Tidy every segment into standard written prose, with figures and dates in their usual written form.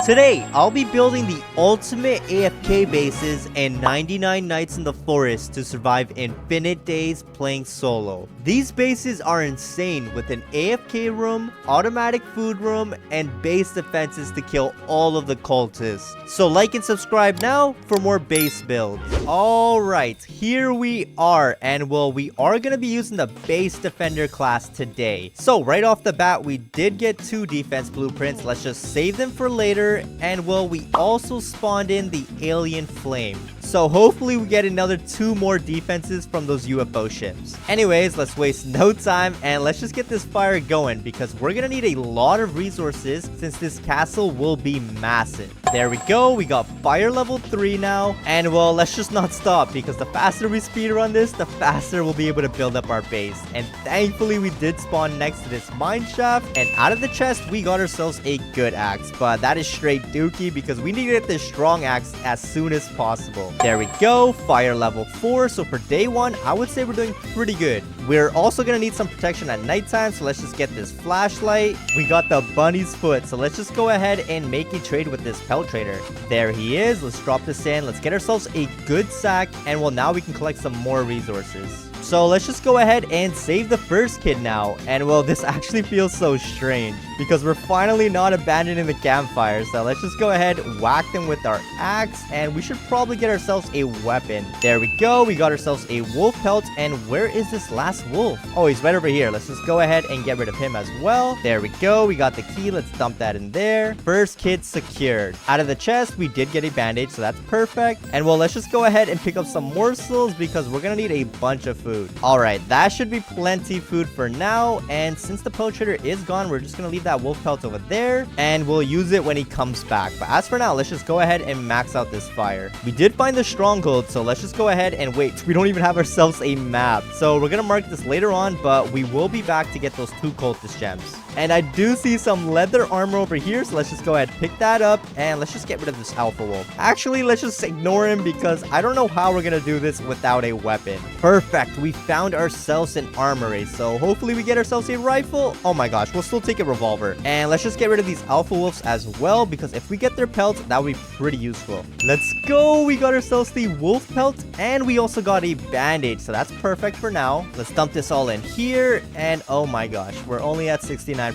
Today, I'll be building the ultimate AFK bases and 99 nights in the forest to survive infinite days playing solo. These bases are insane with an AFK room, automatic food room, and base defenses to kill all of the cultists. So like and subscribe now for more base builds. Alright, here we are, and well, we are going to be using the base defender class today. So right off the bat, we did get 2 defense blueprints. Let's just save them for later. And well, we also spawned in the alien flame. So hopefully we get another 2 more defenses from those UFO ships. Anyways, let's waste no time and let's just get this fire going because we're gonna need a lot of resources since this castle will be massive. There we go. We got fire level 3 now. And well, let's just not stop because the faster we speedrun this, the faster we'll be able to build up our base. And thankfully we did spawn next to this mine shaft. And out of the chest, we got ourselves a good axe. But that is straight dookie because we need to get this strong axe as soon as possible. There we go. Fire level 4. So for day 1, I would say we're doing pretty good. We're also going to need some protection at nighttime. So let's just get this flashlight. We got the bunny's foot. So let's just go ahead and make a trade with this pelt trader. There he is. Let's drop this in. Let's get ourselves a good sack. And well, now we can collect some more resources. So let's just go ahead and save the first kid now. And well, this actually feels so strange because we're finally not abandoning the campfire. So let's just go ahead, whack them with our axe, and we should probably get ourselves a weapon. There we go. We got ourselves a wolf pelt. And where is this last wolf? Oh, he's right over here. Let's just go ahead and get rid of him as well. There we go. We got the key. Let's dump that in there. First kid secured. Out of the chest, we did get a bandage, so that's perfect. And well, let's just go ahead and pick up some morsels because we're gonna need a bunch of food. Alright, that should be plenty food for now. And since the pelt trader is gone, we're just gonna leave that wolf pelt over there and we'll use it when he comes back. But as for now, let's just go ahead and max out this fire. We did find the stronghold, so let's just go ahead and wait. We don't even have ourselves a map, so we're gonna mark this later on, but we will be back to get those 2 cultist gems. And I do see some leather armor over here, so let's just go ahead and pick that up and let's just get rid of this alpha wolf. Actually, let's just ignore him because I don't know how we're gonna do this without a weapon. Perfect. We found ourselves an armory, so hopefully we get ourselves a rifle. Oh my gosh, we'll still take a revolver. And let's just get rid of these alpha wolves as well because if we get their pelts, that would be pretty useful. Let's go. We got ourselves the wolf pelt and we also got a bandage, so that's perfect for now. Let's dump this all in here and oh my gosh, we're only at 69%.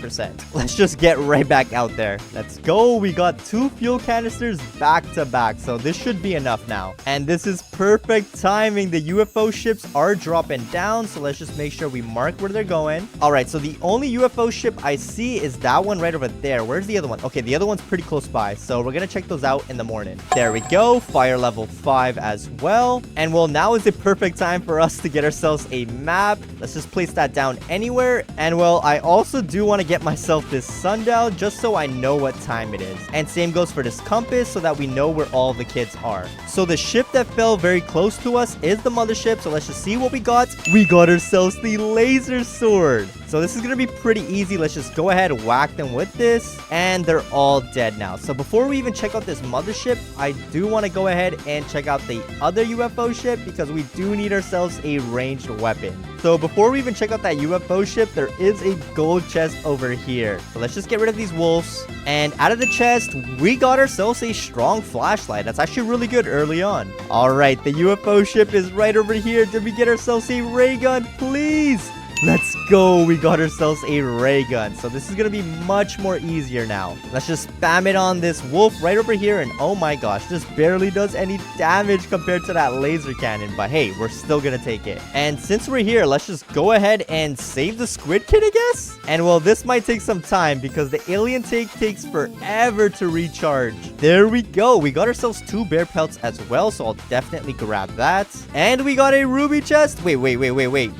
Let's just get right back out there. Let's go. We got 2 fuel canisters back to back, so this should be enough now. And this is perfect timing. The UFO ships are dropping down, so let's just make sure we mark where they're going. All right, so the only UFO ship I see is that one right over there. Where's the other one? Okay, the other one's pretty close by, so we're gonna check those out in the morning. There we go. Fire level 5 as well. And well, now is the perfect time for us to get ourselves a map. Let's just place that down anywhere. And well, I also do want to get myself this sundial just so I know what time it is. And same goes for this compass so that we know where all the kids are. So the ship that fell very close to us is the mothership, so let's just see what we got. We got ourselves the laser sword. So this is going to be pretty easy. Let's just go ahead and whack them with this. And they're all dead now. So before we even check out this mothership, I do want to go ahead and check out the other UFO ship because we do need ourselves a ranged weapon. So before we even check out that UFO ship, there is a gold chest over here. So let's just get rid of these wolves. And out of the chest, we got ourselves a strong flashlight. That's actually really good early on. All right, the UFO ship is right over here. Did we get ourselves a ray gun? Please. Let's go. We got ourselves a ray gun. So this is going to be much more easier now. Let's just spam it on this wolf right over here. And oh my gosh, this barely does any damage compared to that laser cannon. But hey, we're still going to take it. And since we're here, let's just go ahead and save the squid kid, I guess. And well, this might take some time because the alien tank takes forever to recharge. There we go. We got ourselves 2 bear pelts as well. So I'll definitely grab that. And we got a ruby chest. Wait. We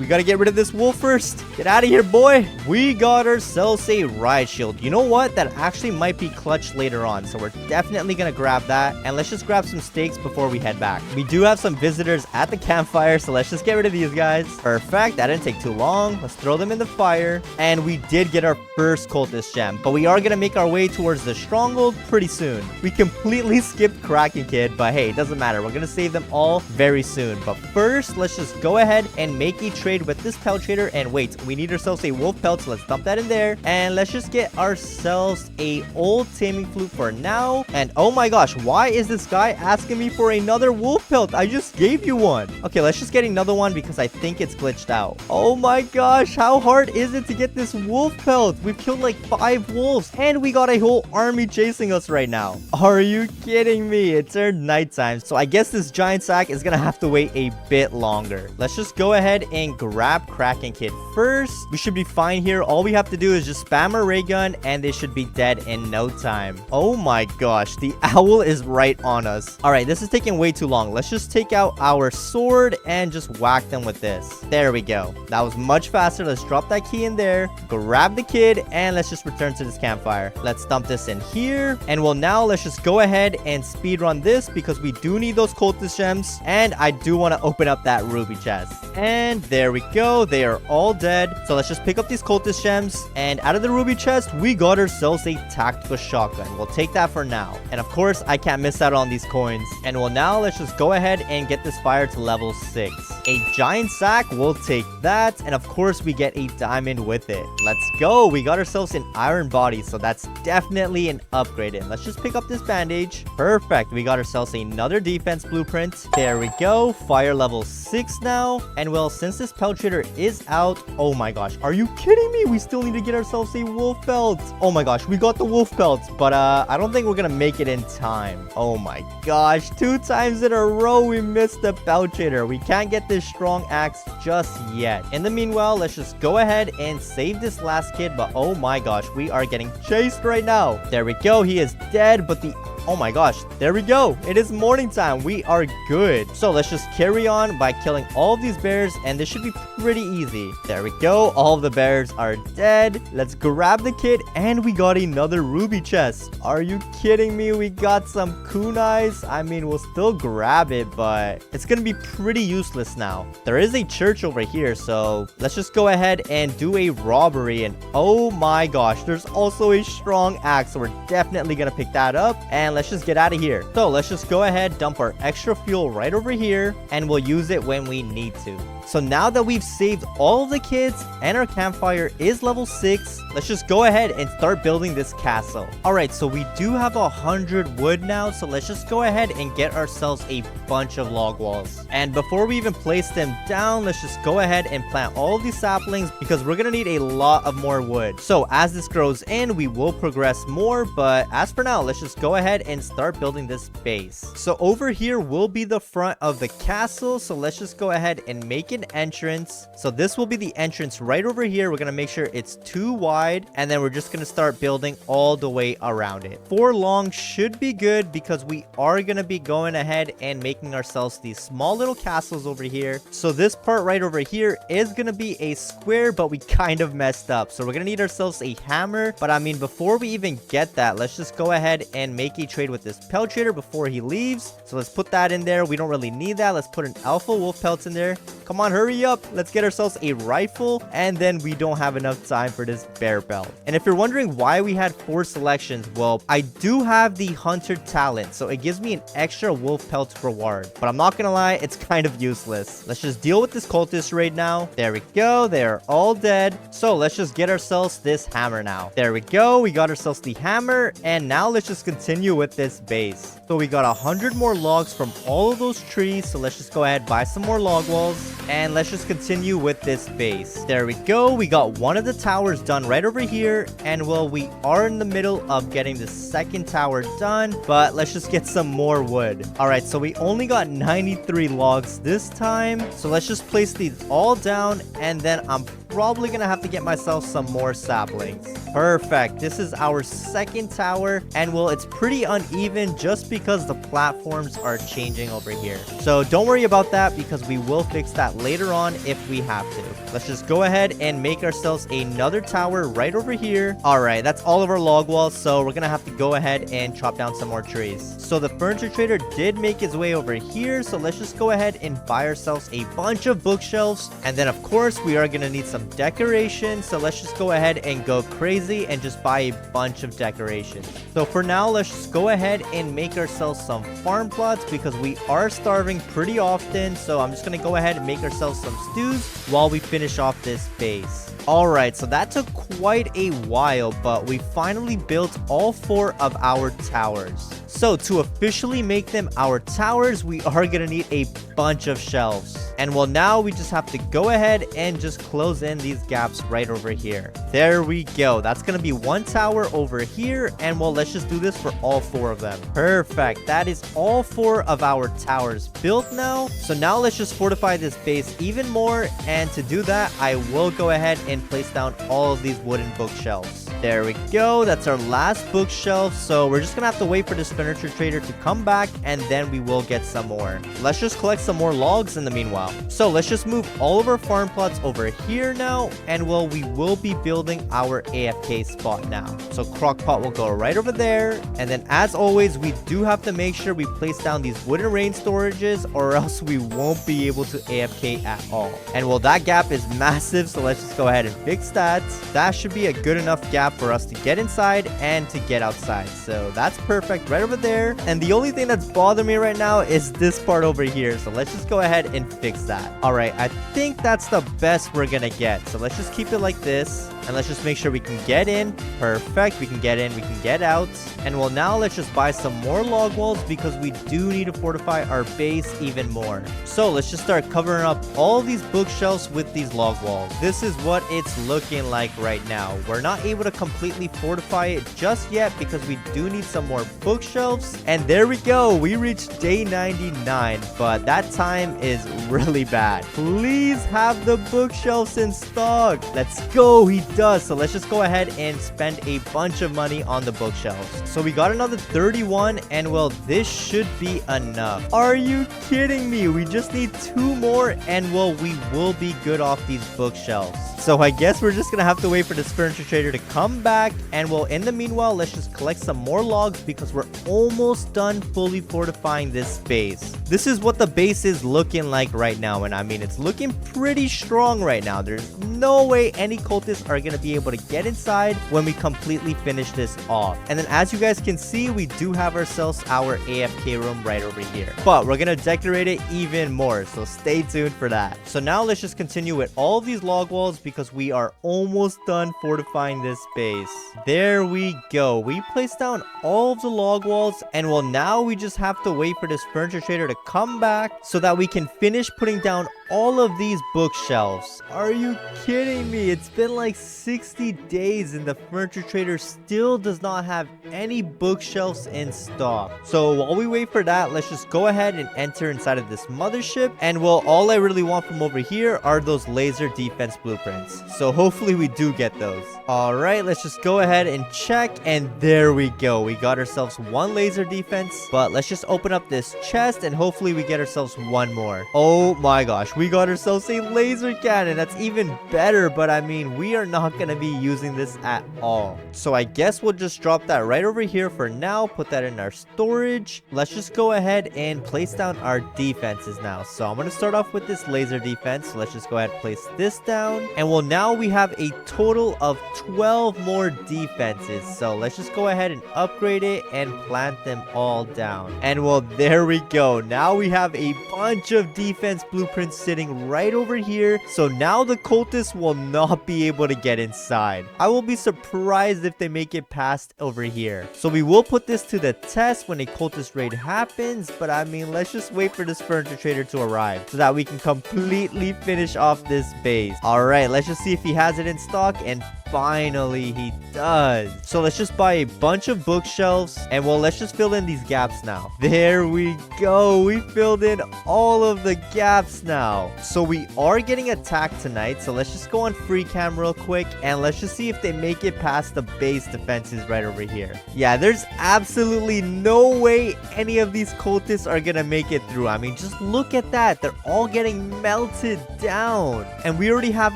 got to get rid of this wolf first. Get out of here, boy. We got ourselves a riot shield. You know what? That actually might be clutch later on. So we're definitely going to grab that. And let's just grab some steaks before we head back. We do have some visitors at the campfire. So let's just get rid of these guys. Perfect. That didn't take too long. Let's throw them in the fire. And we did get our first cultist gem. But we are going to make our way towards the stronghold pretty soon. We completely skipped Kraken Kid. But hey, it doesn't matter. We're going to save them all very soon. But first, let's just go ahead and make a trade with this pelt trader and And wait, we need ourselves a wolf pelt, so let's dump that in there. And let's just get ourselves a old taming flute for now. And oh my gosh, why is this guy asking me for another wolf pelt? I just gave you one. Okay, let's just get another one because I think it's glitched out. Oh my gosh, how hard is it to get this wolf pelt? We've killed like 5 wolves and we got a whole army chasing us right now. Are you kidding me? It turned nighttime, so I guess this giant sack is gonna have to wait a bit longer. Let's just go ahead and grab Kraken Kid first. We should be fine here. All we have to do is just spam our ray gun and they should be dead in no time. Oh my gosh, the owl is right on us. All right, this is taking way too long. Let's just take out our sword and just whack them with this. There we go. That was much faster. Let's drop that key in there, grab the kid, and let's just return to this campfire. Let's dump this in here. And well, now let's just go ahead and speed run this because we do need those cultist gems. And I do want to open up that ruby chest. And there we go. They are all dead. So let's just pick up these cultist gems. And out of the ruby chest, we got ourselves a tactical shotgun. We'll take that for now. And of course, I can't miss out on these coins. And well, now let's just go ahead and get this fire to level 6. A giant sack, we'll take that. And of course, we get a diamond with it. Let's go. We got ourselves an iron body. So that's definitely an upgrade. And let's just pick up this bandage. Perfect. We got ourselves another defense blueprint. There we go. Fire level 6 now. And well, since this pelt trader is out, oh my gosh, are you kidding me? We still need to get ourselves a wolf pelt. Oh my gosh, we got the wolf pelt, but I don't think we're gonna make it in time. Oh my gosh, 2 times in a row we missed the pelt trader. We can't get this strong axe just yet. In the meanwhile, let's just go ahead and save this last kid, but oh my gosh, we are getting chased right now. There we go. He is dead, but oh my gosh, there we go. It is morning time. We are good. So let's just carry on by killing all of these bears, and this should be pretty easy. There we go. All of the bears are dead. Let's grab the kid, and we got another ruby chest. Are you kidding me? We got some kunais. I mean, we'll still grab it, but it's gonna be pretty useless now. There is a church over here, so let's just go ahead and do a robbery. And oh my gosh, there's also a strong axe, so we're definitely gonna pick that up. And let's just get out of here. So let's just go ahead, dump our extra fuel right over here, and we'll use it when we need to. So now that we've saved all of the kids and our campfire is level 6, let's just go ahead and start building this castle. All right, so we do have 100 wood now, so let's just go ahead and get ourselves a bunch of log walls. And before we even place them down, let's just go ahead and plant all of these saplings because we're gonna need a lot of more wood. So as this grows in, we will progress more, but as for now, let's just go ahead and start building this base. So over here will be the front of the castle, so let's just go ahead and make an entrance. So this will be the entrance right over here. We're gonna make sure it's 2 wide, and then we're just gonna start building all the way around it. 4 long should be good because we are gonna be going ahead and making ourselves these small little castles over here. So this part right over here is gonna be a square, but we kind of messed up, so we're gonna need ourselves a hammer. But I mean, before we even get that, let's just go ahead and make a trade with this pelt trader before he leaves. So let's put that in there. We don't really need that. Let's put an alpha wolf pelts in there. Come on, hurry up. Let's get ourselves a rifle, and then we don't have enough time for this bear belt. And if you're wondering why we had 4 selections, well, I do have the hunter talent, so it gives me an extra wolf pelt reward, but I'm not gonna lie, it's kind of useless. Let's just deal with this cultist right now. There we go. They are all dead. So let's just get ourselves this hammer now. There we go. We got ourselves the hammer, and now let's just continue with this base. So we got 100 more logs from all of those trees, so let's just go ahead, buy some more log walls, and let's just continue with this base. There we go. We got one of the towers done right over here, and well, we are in the middle of getting the second tower done, but let's just get some more wood. All right, so we only got 93 logs this time, so let's just place these all down, and then I'm probably gonna have to get myself some more saplings. Perfect. This is our second tower, and well, it's pretty uneven just because the platforms are changing over here. So don't worry about that because we will fix that later on if we have to. Let's just go ahead and make ourselves another tower right over here. All right, that's all of our log walls, so we're gonna have to go ahead and chop down some more trees. So the furniture trader did make his way over here, so let's just go ahead and buy ourselves a bunch of bookshelves, and then of course we are gonna need some some decorations. So let's just go ahead and go crazy and just buy a bunch of decorations. So for now, let's just go ahead and make ourselves some farm plots because we are starving pretty often. So I'm just going to go ahead and make ourselves some stews while we finish off this base. Alright, so that took quite a while, but we finally built all 4 of our towers. So to officially make them our towers, we are going to need a bunch of shelves. And well, now we just have to go ahead and just close in these gaps right over here. There we go. That's going to be 1 tower over here. And well, let's just do this for all 4 of them. Perfect. That is all 4 of our towers built now. So now let's just fortify this base even more. And to do that, I will go ahead and place down all of these wooden bookshelves. There we go. That's our last bookshelf. So we're just going to have to wait for this furniture trader to come back. And then we will get some more. Let's just collect some more logs in the meanwhile. So let's just move all of our farm plots over here now. And well, we will be building our AFK spot now. So crockpot will go right over there. And then as always, we do have to make sure we place down these wooden rain storages or else we won't be able to AFK at all. And well, that gap is massive. So let's just go ahead and fix that. That should be a good enough gap for us to get inside and to get outside. So that's perfect right over there. And the only thing that's bothering me right now is this part over here. So let's just go ahead and fix that. All right, I think that's the best we're gonna get. So let's just keep it like this. And let's just make sure we can get in. Perfect. We can get in. We can get out. And well, now let's just buy some more log walls because we do need to fortify our base even more. So let's just start covering up all these bookshelves with these log walls. This is what it's looking like right now. We're not able to completely fortify it just yet because we do need some more bookshelves. And there we go. We reached day 99, but that time is really bad. Please have the bookshelves in stock. Let's go. He does. So let's just go ahead and spend a bunch of money on the bookshelves. So we got another 31 and well, this should be enough. Are you kidding me? We just need 2 more and well, we will be good off these bookshelves. So I guess we're just gonna have to wait for this furniture trader to come back. And well, in the meanwhile, let's just collect some more logs because we're almost done fully fortifying this base. This is what the base is looking like right now. And I mean, it's looking pretty strong right now. There's no way any cultists are gonna be able to get inside when we completely finish this off. And then as you guys can see, we do have ourselves our AFK room right over here. But we're gonna decorate it even more. So stay tuned for that. So now let's just continue with all of these log walls because we are almost done fortifying this base. There we go. We placed down all of the log walls and well, now we just have to wait for this furniture trader to come back so that we can finish putting down all of these bookshelves. Are you kidding me? It's been like 60 days and the furniture trader still does not have any bookshelves in stock. So while we wait for that, let's just go ahead and enter inside of this mothership. And well, all I really want from over here are those laser defense blueprints. So hopefully we do get those. All right, let's just go ahead and check. And there we go. We got ourselves 1 laser defense. But let's just open up this chest and hopefully we get ourselves 1 more. Oh my gosh, we got ourselves a laser cannon. That's even better, but I mean, we are not going to be using this at all. So I guess we'll just drop that right over here for now. Put that in our storage. Let's just go ahead and place down our defenses now. So I'm going to start off with this laser defense. So let's just go ahead and place this down. And well, now we have a total of 12 more defenses. So let's just go ahead and upgrade it and plant them all down. And well, there we go. Now we have a bunch of defense blueprints sitting right over here. So now the cultists will not be able to get inside. I will be surprised if they make it past over here. So we will put this to the test when a cultist raid happens. But I mean, let's just wait for this furniture trader to arrive so that we can completely finish off this base. All right, let's just see if he has it in stock. And finally he does. So let's just buy a bunch of bookshelves and well, let's just fill in these gaps now. There we go. We filled in all of the gaps now. So we are getting attacked tonight. So let's just go on free cam real quick and let's just see if they make it past the base defenses right over here. Yeah, there's absolutely no way any of these cultists are gonna make it through. I mean, just look at that. They're all getting melted down and we already have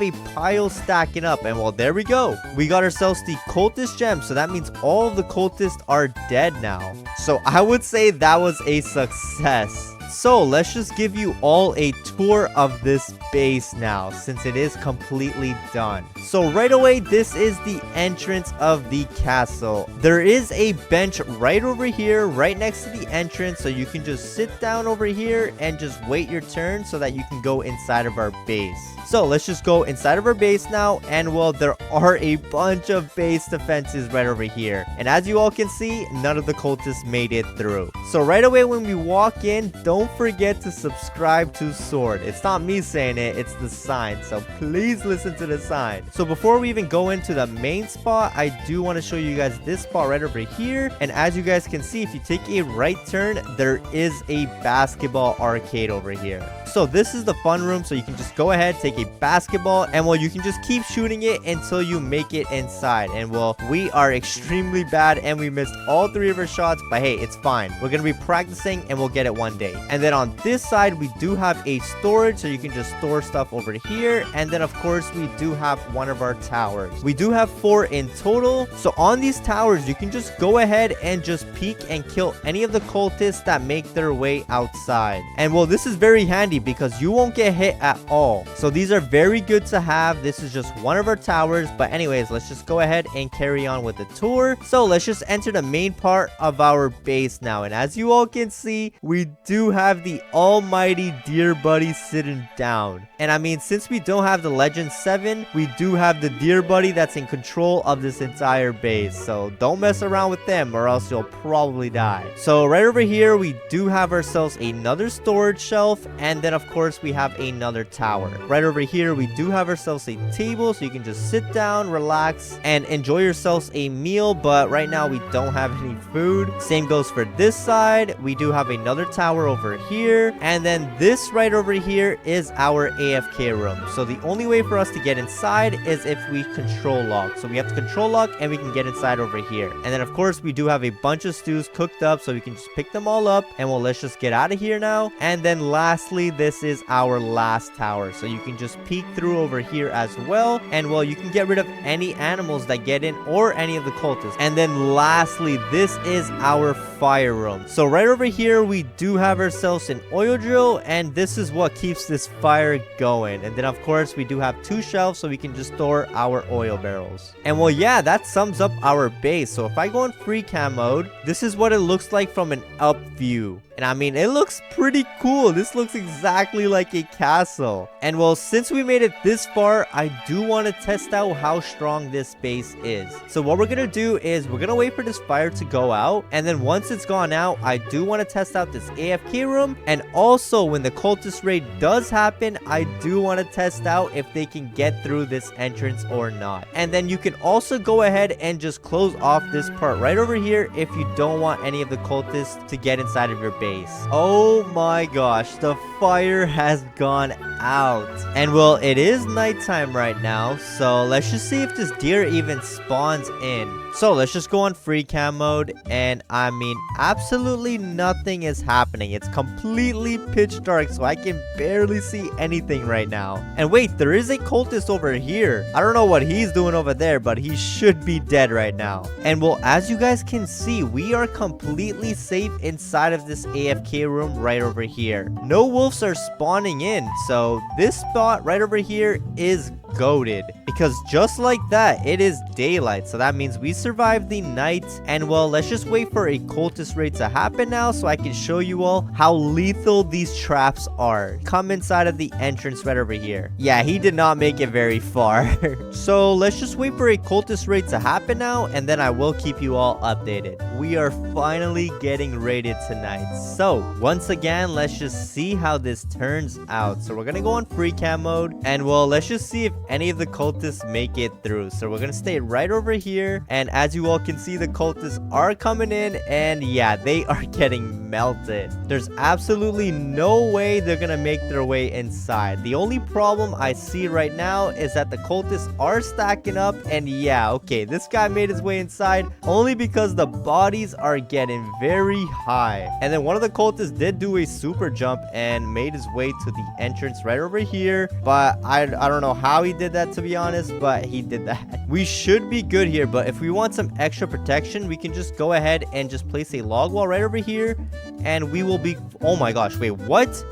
a pile stacking up. And well, there we go. We got ourselves the cultist gem. So that means all of the cultists are dead now. So I would say that was a success. So let's just give you all a tour of this base now, since it is completely done. So right away, this is the entrance of the castle. There is a bench right over here, right next to the entrance, so you can just sit down over here and just wait your turn so that you can go inside of our base. So let's just go inside of our base now, and well, there are a bunch of base defenses right over here. And as you all can see, none of the cultists made it through. So right away when we walk in, don't forget to subscribe to Sword. It's not me saying it, it's the sign. So please listen to the sign. So before we even go into the main spot, I do want to show you guys this spot right over here. And as you guys can see, if you take a right turn, there is a basketball arcade over here. So this is the fun room, so you can just go ahead, take a basketball, and well, you can just keep shooting it until you make it inside. And well, we are extremely bad and we missed all 3 of our shots, but hey, it's fine. We're gonna be practicing and we'll get it one day. And then on this side, we do have a storage, so you can just store stuff over here. And then of course, we do have one of our towers. We do have 4 in total. So on these towers, you can just go ahead and just peek and kill any of the cultists that make their way outside. And well, this is very handy because you won't get hit at all. So these are very good to have. This is just one of our towers, but anyways, let's just go ahead and carry on with the tour. So let's just enter the main part of our base now. And as you all can see, we do have the almighty deer buddy sitting down. And I mean, since we don't have the legend 7, we do have the deer buddy that's in control of this entire base. So don't mess around with them or else you'll probably die. So right over here, we do have ourselves another storage shelf, and then of course we have another tower. Right over here, we do have ourselves a table, so you can just sit down, relax, and enjoy yourselves a meal. But right now we don't have any food. Same goes for this side. We do have another tower over here, and then this right over here is our AFK room. So the only way for us to get inside is if we control lock. So we have to control lock and we can get inside over here. And then of course we do have a bunch of stews cooked up, so we can just pick them all up. And well, let's just get out of here now. And then lastly, this is our last tower, so you can just peek through over here as well. And well, you can get rid of any animals that get in or any of the cultists. And then lastly, this is our fire room. So right over here, we do have ourselves an oil drill, and this is what keeps this fire going. And then of course we do have 2 shelves, so we can just store our oil barrels. And well, yeah, that sums up our base. So if I go in free cam mode, this is what it looks like from an up view. And I mean, it looks pretty cool. This looks exactly like a castle. And well, since we made it this far, I do want to test out how strong this base is. So what we're going to do is we're going to wait for this fire to go out. And then once it's gone out, I do want to test out this AFK room. And also when the cultist raid does happen, I do want to test out if they can get through this entrance or not. And then you can also go ahead and just close off this part right over here if you don't want any of the cultists to get inside of your base. Oh my gosh, the fire has gone out. And well, it is nighttime right now, so let's just see if this deer even spawns in. So let's just go on free cam mode, and I mean, absolutely nothing is happening. It's completely pitch dark, so I can barely see anything right now. And wait, there is a cultist over here. I don't know what he's doing over there, but he should be dead right now. And well, as you guys can see, we are completely safe inside of this AFK room right over here. No wolves are spawning in, so this spot right over here is goated, because just like that, it is daylight. So that means we survived the night. And well, let's just wait for a cultist raid to happen now, so I can show you all how lethal these traps are. Come inside of the entrance right over here. Yeah, he did not make it very far. So let's just wait for a cultist raid to happen now, and then I will keep you all updated. We are finally getting raided tonight. So once again, let's just see how this turns out. So we're gonna go on free cam mode, and well, let's just see if any of the cultists make it through. So we're gonna stay right over here, and as you all can see, the cultists are coming in, and yeah, they are getting melted. There's absolutely no way they're gonna make their way inside. The only problem I see right now is that the cultists are stacking up, and yeah, okay, this guy made his way inside only because the bodies are getting very high. And then one of the cultists did do a super jump and made his way to the entrance right over here, but I don't know how he did that, to be honest, but he did that. We should be good here, but if we want some extra protection, we can just go ahead and just place a log wall right over here, and we will be... Oh my gosh, wait, what?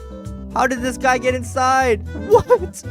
How did this guy get inside? What?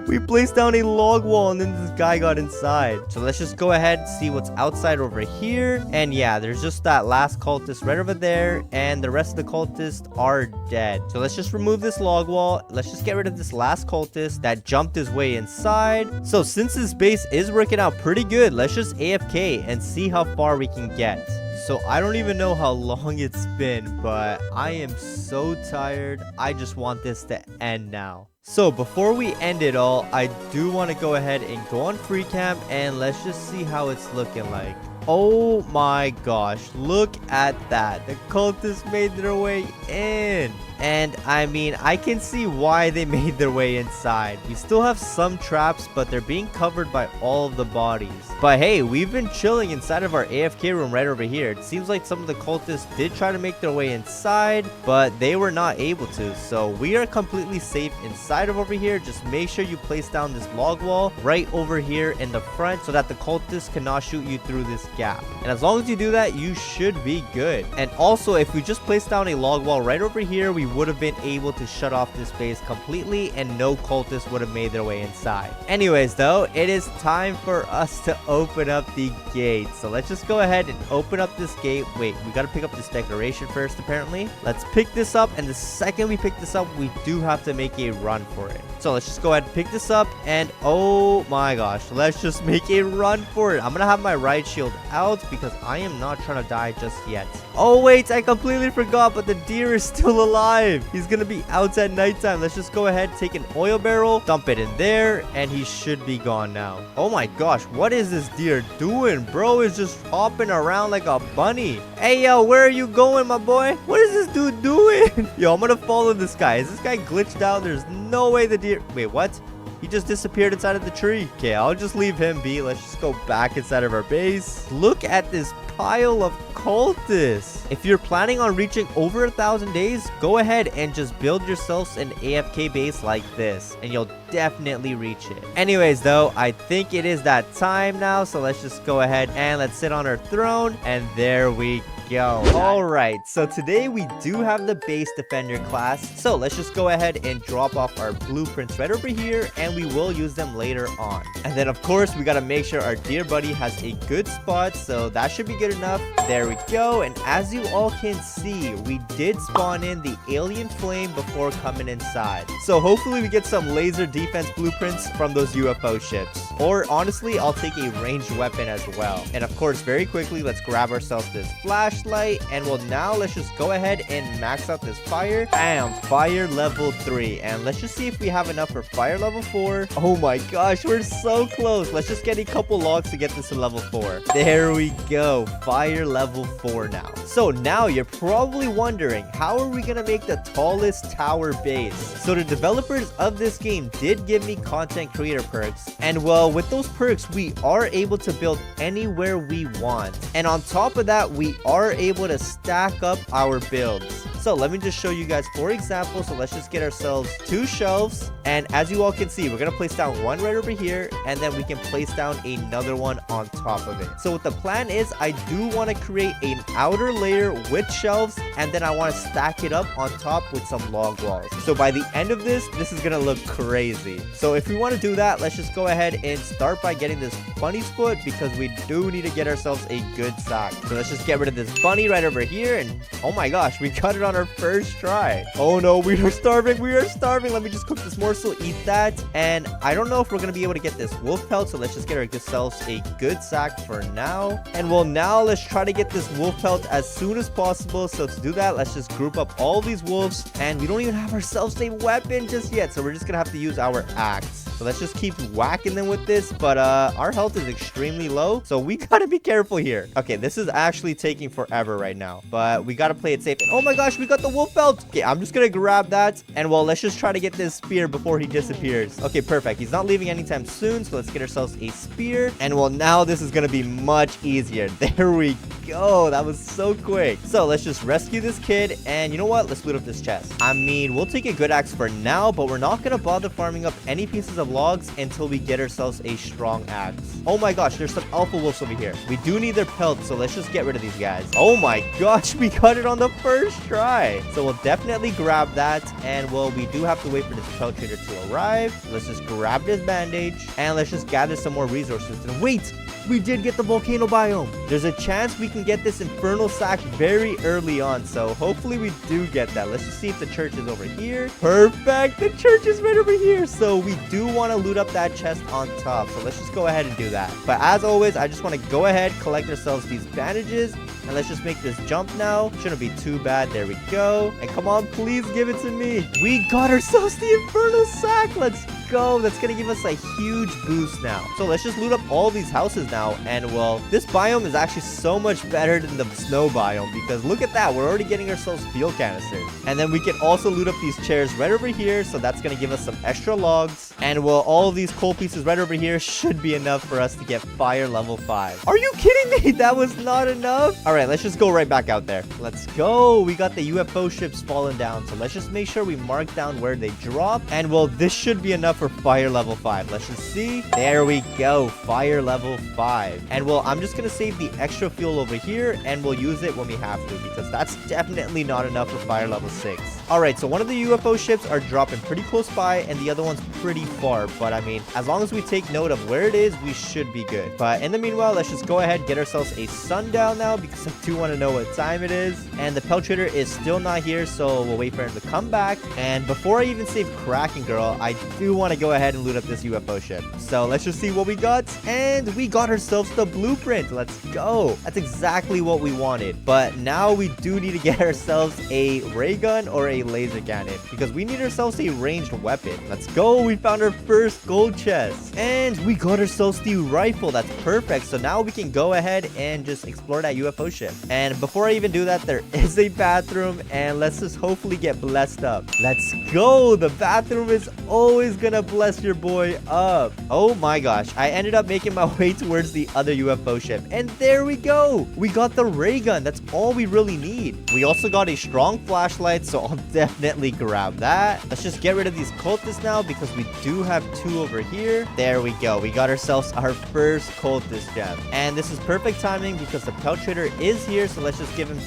We placed down a log wall and then this guy got inside. So let's just go ahead and see what's outside over here. And yeah, there's just that last cultist right over there. And the rest of the cultists are dead. So let's just remove this log wall. Let's just get rid of this last cultist that jumped his way inside. So since this base is working out pretty good, let's just AFK and see how far we can get. So I don't even know how long it's been, but I am so tired. I just want this to end now. So before we end it all, I do want to go ahead and go on free camp and let's just see how it's looking like. Oh my gosh, look at that. The cultists made their way in. And I mean, I can see why they made their way inside. We still have some traps, but they're being covered by all of the bodies. But hey, we've been chilling inside of our AFK room right over here. It seems like some of the cultists did try to make their way inside, but they were not able to. So we are completely safe inside of over here. Just make sure you place down this log wall right over here in the front so that the cultists cannot shoot you through this gap. And as long as you do that, you should be good. And also, if we just place down a log wall right over here, we would have been able to shut off this base completely and no cultists would have made their way inside. Anyways, though, it is time for us to open up the gate. So let's just go ahead and open up this gate. Wait, we got to pick up this decoration first, apparently. Let's pick this up, and the second we pick this up, we do have to make a run for it. So let's just go ahead and pick this up, and oh my gosh, let's just make a run for it. I'm gonna have my right shield out because I am not trying to die just yet. Oh wait, I completely forgot, but the deer is still alive. He's gonna be out at nighttime. Let's just go ahead, take an oil barrel, dump it in there, and he should be gone now. Oh my gosh, what is this deer doing? Bro is just hopping around like a bunny. Hey yo, where are you going, my boy? What is this dude doing? Yo, I'm gonna follow this guy. Is this guy glitched out? There's no way the deer... Wait, what? He just disappeared inside of the tree. Okay, I'll just leave him be. Let's just go back inside of our base. Look at this pile of cultists. If you're planning on reaching over 1,000 days, go ahead and just build yourselves an AFK base like this, and you'll definitely reach it. Anyways, though, I think it is that time now, so let's just go ahead and let's sit on our throne, and there we go. All right, so today we do have the base defender class, so let's just go ahead and drop off our blueprints right over here, and we will use them later on. And then of course we got to make sure our dear buddy has a good spot, so that should be good enough. There we go. And as you all can see, we did spawn in the alien flame before coming inside, so hopefully we get some laser defense blueprints from those UFO ships, or honestly I'll take a ranged weapon as well. And of course, very quickly, let's grab ourselves this flashlight, and well, now let's just go ahead and max out this fire. Bam, fire level 3, and let's just see if we have enough for fire level 4. Oh my gosh, we're so close. Let's just get a couple logs to get this to level 4. There we go, fire level 4 now. So now you're probably wondering, how are we gonna make the tallest tower base? So the developers of this game did give me content creator perks, and well, with those perks we are able to build anywhere we want, and on top of that we are able to stack up our builds. So let me just show you guys for example. So let's just get ourselves 2 shelves, and as you all can see, we're gonna place down one right over here, and then we can place down another one on top of it. So what the plan is, I do want to create an outer layer with shelves, and then I want to stack it up on top with some log walls. So by the end of this is gonna look crazy. So if we want to do that, let's just go ahead and start by getting this bunny's foot, because we do need to get ourselves a good sack. So let's just get rid of this bunny right over here, and oh my gosh, we got it on our first try. Oh no, we are starving. We are starving. Let me just cook this morsel, eat that. And I don't know if we're gonna be able to get this wolf pelt, so let's just get ourselves a good sack for now. And well, now let's try to get this wolf pelt as soon as possible. So to do that, let's just group up all these wolves, and we don't even have ourselves a weapon just yet, so we're just gonna have to use our axe. So let's just keep whacking them with this, but our health is extremely low, so we gotta be careful here. Okay, this is actually taking forever right now, but we gotta play it safe. And oh my gosh, we got the wolf belt. Okay, I'm just gonna grab that, and well, let's just try to get this spear before he disappears. Okay, perfect. He's not leaving anytime soon, so let's get ourselves a spear, and well, now this is gonna be much easier. There we go. That was so quick. So let's just rescue this kid, and you know what? Let's loot up this chest. I mean, we'll take a good axe for now, but we're not gonna bother farming up any pieces of logs until we get ourselves a strong axe. Oh my gosh, there's some alpha wolves over here. We do need their pelts, so let's just get rid of these guys. Oh my gosh, we got it on the first try. So we'll definitely grab that. And well, we do have to wait for this pelt trader to arrive. Let's just grab this bandage and let's just gather some more resources. And wait, we did get the volcano biome. There's a chance we can get this infernal sack very early on, so hopefully we do get that. Let's just see if the church is over here. Perfect, the church is right over here. So we do want to loot up that chest on top, so let's just go ahead and do that. But as always, I just want to go ahead, collect ourselves these bandages, and let's just make this jump now. Shouldn't be too bad. There we go. And come on, please give it to me. We got ourselves the infernal sack. Let's go. That's gonna give us a huge boost now. So let's just loot up all these houses now. And well, this biome is actually so much better than the snow biome, because look at that, we're already getting ourselves fuel canisters. And then we can also loot up these chairs right over here, so that's gonna give us some extra logs. And well, all of these coal pieces right over here should be enough for us to get fire level 5. Are you kidding me? That was not enough. All right, let's just go right back out there. Let's go. We got the UFO ships falling down, so let's just make sure we mark down where they drop. And well, this should be enough for fire level 5. Let's just see. There we go, fire level 5. And well, I'm just gonna save the extra fuel over here, and we'll use it when we have to, because that's definitely not enough for fire level 6. All right, so one of the UFO ships are dropping pretty close by, and the other one's pretty far. But I mean, as long as we take note of where it is, we should be good. But in the meanwhile, let's just go ahead, get ourselves a sundown now, because I do want to know what time it is. And the pelt trader is still not here, so we'll wait for him to come back. And before I even save Kraken Girl, I do want to go ahead and loot up this UFO ship. So let's just see what we got. And we got ourselves the blueprint. Let's go. That's exactly what we wanted. But now we do need to get ourselves a ray gun or a laser cannon, because we need ourselves a ranged weapon. Let's go. We found our first gold chest. And we got ourselves the rifle. That's perfect. So now we can go ahead and just explore that UFO ship. And before I even do that, there is a bathroom, and let's just hopefully get blessed up. Let's go. The bathroom is always gonna bless your boy up. Oh my gosh, I ended up making my way towards the other UFO ship, and there we go. We got the ray gun. That's all we really need. We also got a strong flashlight, so I'll definitely grab that. Let's just get rid of these cultists now, because we do have 2 over here. There we go. We got ourselves our first cultist gem, and this is perfect timing because the pelt trader is here. So let's just give him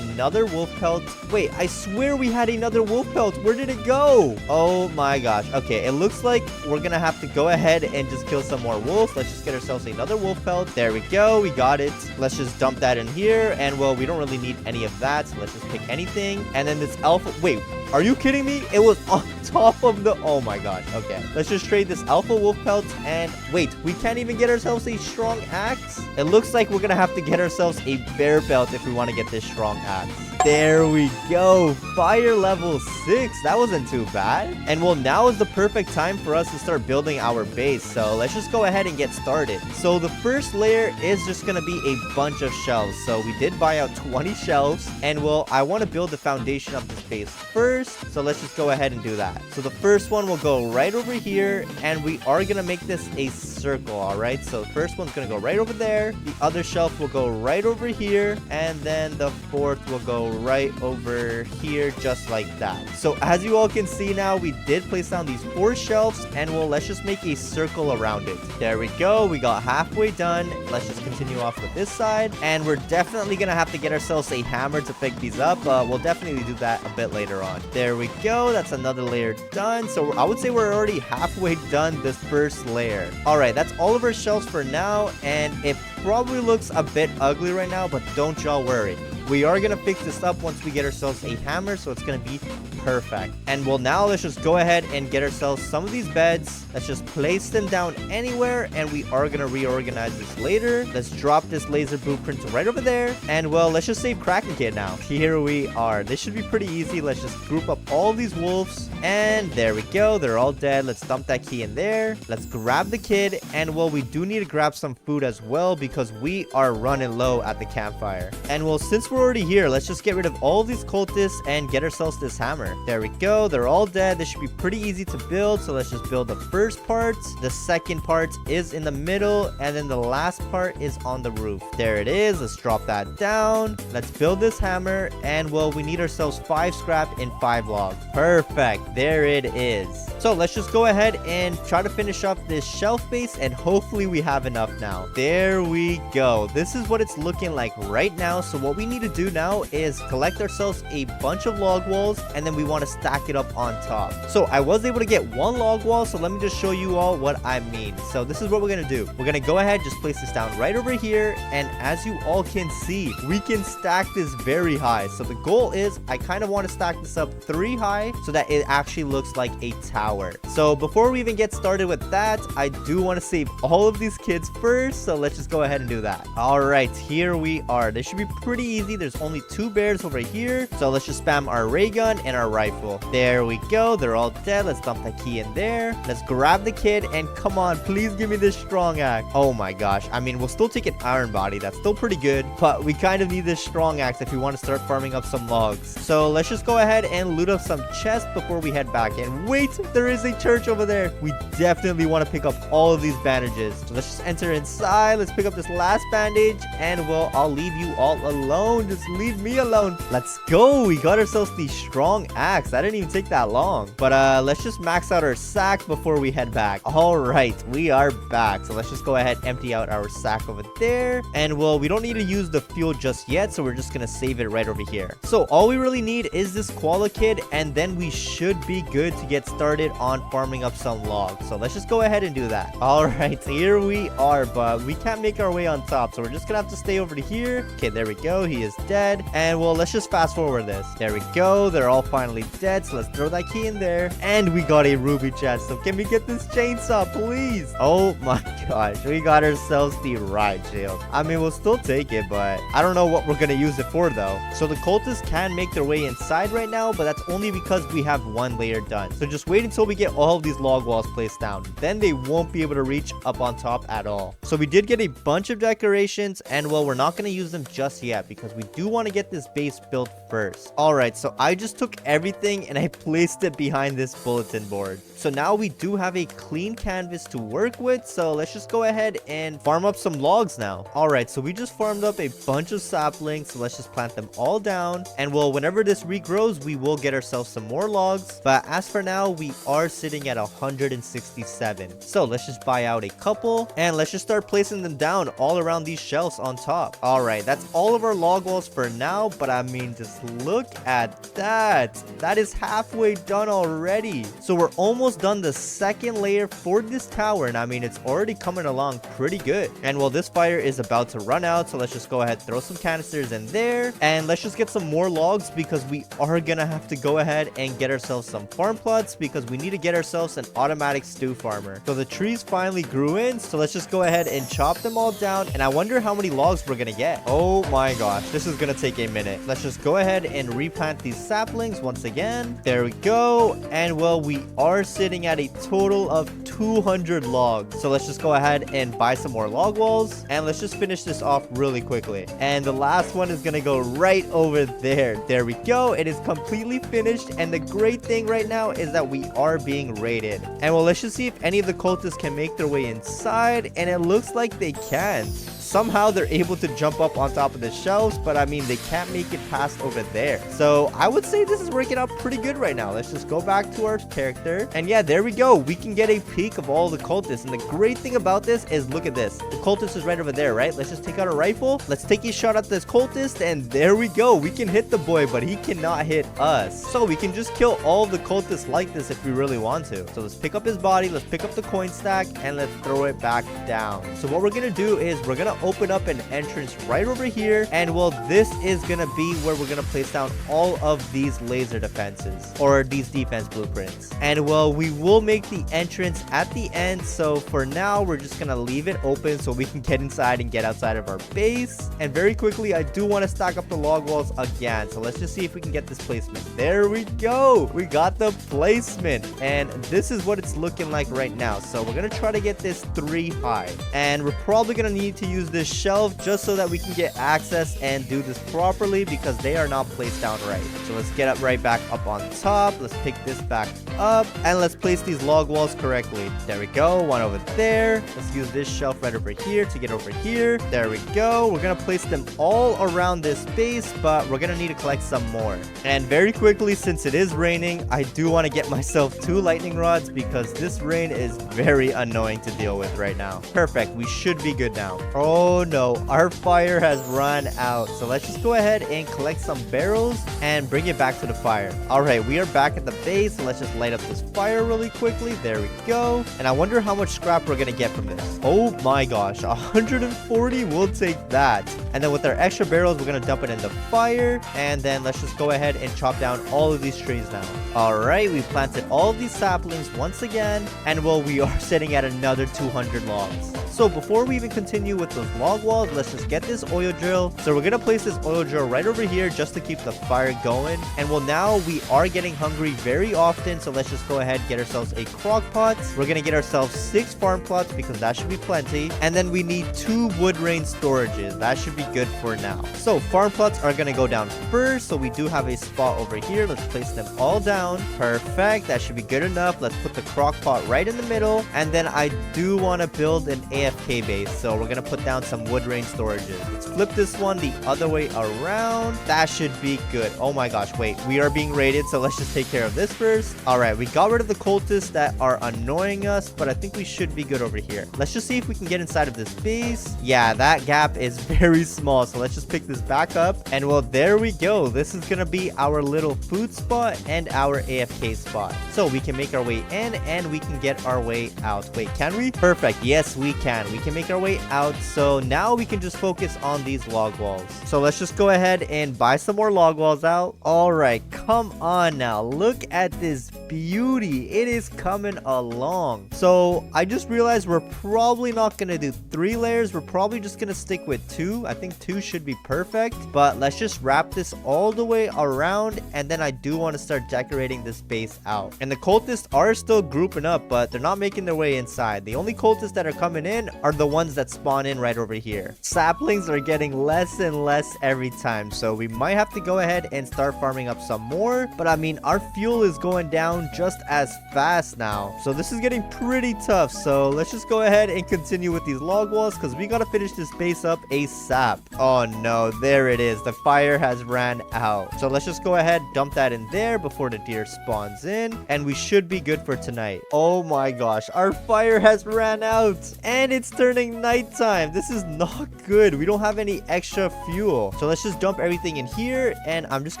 another wolf pelt. Wait, I swear we had another wolf pelt. Where did it go? Oh my gosh. Okay, it looks like we're gonna have to go ahead and just kill some more wolves. Let's just get ourselves another wolf pelt. There we go. We got it. Let's just dump that in here. And well, we don't really need any of that, so let's just pick anything. And then this alpha, wait, are you kidding me? It was on top of the, oh my gosh. Okay, let's just trade this alpha wolf pelt. And wait, we can't even get ourselves a strong axe. It looks like we're gonna have to get ourselves a bear belt if we want to get this strong axe. There we go. Fire level 6. That wasn't too bad. And well, now is the perfect time for us to start building our base. So let's just go ahead and get started. So the first layer is just going to be a bunch of shelves. So we did buy out 20 shelves. And well, I want to build the foundation of this base first. So let's just go ahead and do that. So the first one will go right over here. And we are going to make this a circle. All right. So the first one's going to go right over there. The other shelf will go right over here. And then the fourth will go right over here, just like that. So as you all can see now, we did place down these 4 shelves, and well, let's just make a circle around it. There we go. We got halfway done. Let's just continue off with this side, and we're definitely gonna have to get ourselves a hammer to pick these up. We'll definitely do that a bit later on. There we go. That's another layer done. So I would say we're already halfway done this first layer. All right, that's all of our shelves for now, and it probably looks a bit ugly right now, but don't y'all worry. We are going to fix this up once we get ourselves a hammer, so it's going to be perfect. And well, now let's just go ahead and get ourselves some of these beds. Let's just place them down anywhere, and we are going to reorganize this later. Let's drop this laser blueprint right over there. And well, let's just save Kraken Kid now. Here we are. This should be pretty easy. Let's just group up all these wolves, and there we go. They're all dead. Let's dump that key in there. Let's grab the kid, and well, we do need to grab some food as well, because we are running low at the campfire. And well, since we're we're already here, let's just get rid of all these cultists and get ourselves this hammer. There we go. They're all dead. This should be pretty easy to build. So let's just build the first part. The second part is in the middle. And then the last part is on the roof. There it is. Let's drop that down. Let's build this hammer. And well, we need ourselves 5 scrap and 5 logs. Perfect. There it is. So let's just go ahead and try to finish up this shelf base. And hopefully we have enough now. There we go. This is what it's looking like right now. So what we need to do now is collect ourselves a bunch of log walls, and then we want to stack it up on top. So I was able to get 1 log wall, so let me just show you all what I mean. So this is what we're gonna do. We're gonna go ahead, just place this down right over here, and as you all can see, we can stack this very high. So the goal is I kind of want to stack this up 3 high so that it actually looks like a tower. So before we even get started with that, I do want to save all of these kids first, so let's just go ahead and do that. All right, here we are. This should be pretty easy. There's only 2 bears over here, so let's just spam our ray gun and our rifle. There we go. They're all dead. Let's dump that key in there. Let's grab the kid, and come on, please give me this strong axe. Oh my gosh. I mean, we'll still take an iron body. That's still pretty good, but we kind of need this strong axe if we want to start farming up some logs. So let's just go ahead and loot up some chests before we head back. And wait, there is a church over there. We definitely want to pick up all of these bandages. So let's just enter inside. Let's pick up this last bandage, and well, I'll leave you all alone. Just leave me alone. Let's go. We got ourselves the strong axe. That didn't even take that long. But let's just max out our sack before we head back. All right, we are back. So let's just go ahead, empty out our sack over there. And well, we don't need to use the fuel just yet, so we're just gonna save it right over here. So all we really need is this koala kid, and then we should be good to get started on farming up some logs. So let's just go ahead and do that. All right, here we are, but we can't make our way on top, so we're just gonna have to stay over to here. Okay, there we go. He is dead. And well, let's just fast forward this. There we go. They're all finally dead, so let's throw that key in there. And we got a ruby chest. So can we get this chainsaw, please? Oh my gosh, we got ourselves the riot shield. I mean, we'll still take it, but I don't know what we're gonna use it for though. So the cultists can make their way inside right now, but that's only because we have 1 layer done. So just wait until we get all of these log walls placed down. Then they won't be able to reach up on top at all. So we did get a bunch of decorations, and well, we're not gonna use them just yet because we do want to get this base built first. All right, so I just took everything and I placed it behind this bulletin board. So now we do have a clean canvas to work with, so let's just go ahead and farm up some logs now. All right, so we just farmed up a bunch of saplings, so let's just plant them all down. And well, whenever this regrows, we will get ourselves some more logs, but as for now, we are sitting at 167. So let's just buy out a couple, and let's just start placing them down all around these shelves on top. All right, that's all of our log walls for now, but I mean, just look at that. That is halfway done already. So we're almost done the second layer for this tower, and I mean, it's already coming along pretty good. And well, this fire is about to run out, so let's just go ahead, throw some canisters in there, and let's just get some more logs because we are gonna have to go ahead and get ourselves some farm plots because we need to get ourselves an automatic stew farmer. So the trees finally grew in, so let's just go ahead and chop them all down, and I wonder how many logs we're gonna get. Oh my gosh, this is gonna take a minute. Let's just go ahead and replant these saplings once again. There we go. And well, we are sitting at a total of 200 logs. So let's just go ahead and buy some more log walls, and let's just finish this off really quickly. And the last one is gonna go right over there. There we go. It is completely finished, and the great thing right now is that we are being raided. And well, let's just see if any of the cultists can make their way inside, and it looks like they can. Somehow they're able to jump up on top of the shelves, but I mean, they can't make it past over there. So I would say this is working out pretty good right now. Let's just go back to our character, and yeah, there we go. We can get a peek of all the cultists, and the great thing about this is, look at this. The cultist is right over there, right? Let's just take out a rifle. Let's take a shot at this cultist, and there we go. We can hit the boy, but he cannot hit us. So we can just kill all of the cultists like this if we really want to. So let's pick up his body, let's pick up the coin stack, and let's throw it back down. So what we're gonna do is we're gonna open up an entrance right over here, and well, this is gonna be where we're gonna place down all of these laser defenses, or these defense blueprints. And well, we will make the entrance at the end, so for now we're just gonna leave it open so we can get inside and get outside of our base. And very quickly, I do want to stack up the log walls again, so let's just see if we can get this placement. There we go. We got the placement, and this is what it's looking like right now. So we're gonna try to get this 3 high, and we're probably gonna need to use use this shelf just so that we can get access and do this properly because they are not placed down right. So let's get up right back up on top. Let's pick this back up and let's place these log walls correctly. There we go. One over there. Let's use this shelf right over here to get over here. There we go. We're gonna place them all around this base, but we're gonna need to collect some more. And very quickly, since it is raining, I do want to get myself 2 lightning rods because this rain is very annoying to deal with right now. Perfect. We should be good now. Oh no, our fire has run out. So let's just go ahead and collect some barrels and bring it back to the fire. All right, we are back at the base. So let's just light up this fire really quickly. There we go. And I wonder how much scrap we're gonna get from this. Oh my gosh, 140. We'll take that. And then with our extra barrels, we're gonna dump it in the fire. And then let's just go ahead and chop down all of these trees now. All right, we planted all of these saplings once again. And well, we are sitting at another 200 logs. So before we even continue with those log walls, let's just get this oil drill. So we're gonna place this oil drill right over here just to keep the fire going. And well, now we are getting hungry very often, so let's just go ahead and get ourselves a crock pot. We're gonna get ourselves 6 farm plots because that should be plenty. And then we need 2 wood rain storages. That should be good for now. So farm plots are gonna go down first. So we do have a spot over here. Let's place them all down. Perfect. That should be good enough. Let's put the crock pot right in the middle. And then I do want to build an AFK base, so we're gonna put down some wood rain storages. Let's flip this one the other way around. That should be good. Oh my gosh, wait, we are being raided, so let's just take care of this first. All right, we got rid of the cultists that are annoying us, but I think we should be good over here. Let's just see if we can get inside of this base. Yeah, that gap is very small, so let's just pick this back up. And well, there we go. This is gonna be our little food spot and our AFK spot, so we can make our way in and we can get our way out. Wait, can we? Perfect. Yes, we can. We can make our way out. So now we can just focus on these log walls. So let's just go ahead and buy some more log walls out. All right, come on now. Look at this beauty. It is coming along. So I just realized we're probably not going to do 3 layers. We're probably just going to stick with 2. I think 2 should be perfect. But let's just wrap this all the way around. And then I do want to start decorating this base out. And the cultists are still grouping up, but they're not making their way inside. The only cultists that are coming in are the ones that spawn in right over here. Saplings are getting less and less every time, so we might have to go ahead and start farming up some more. But I mean, our fuel is going down just as fast now, so this is getting pretty tough. So let's just go ahead and continue with these log walls because we gotta finish this base up ASAP. Oh no, there it is. The fire has ran out, so let's just go ahead, dump that in there before the deer spawns in, and we should be good for tonight. Oh my gosh, our fire has ran out and it's turning nighttime. This is not good. We don't have any extra fuel, so let's just dump everything in here. And I'm just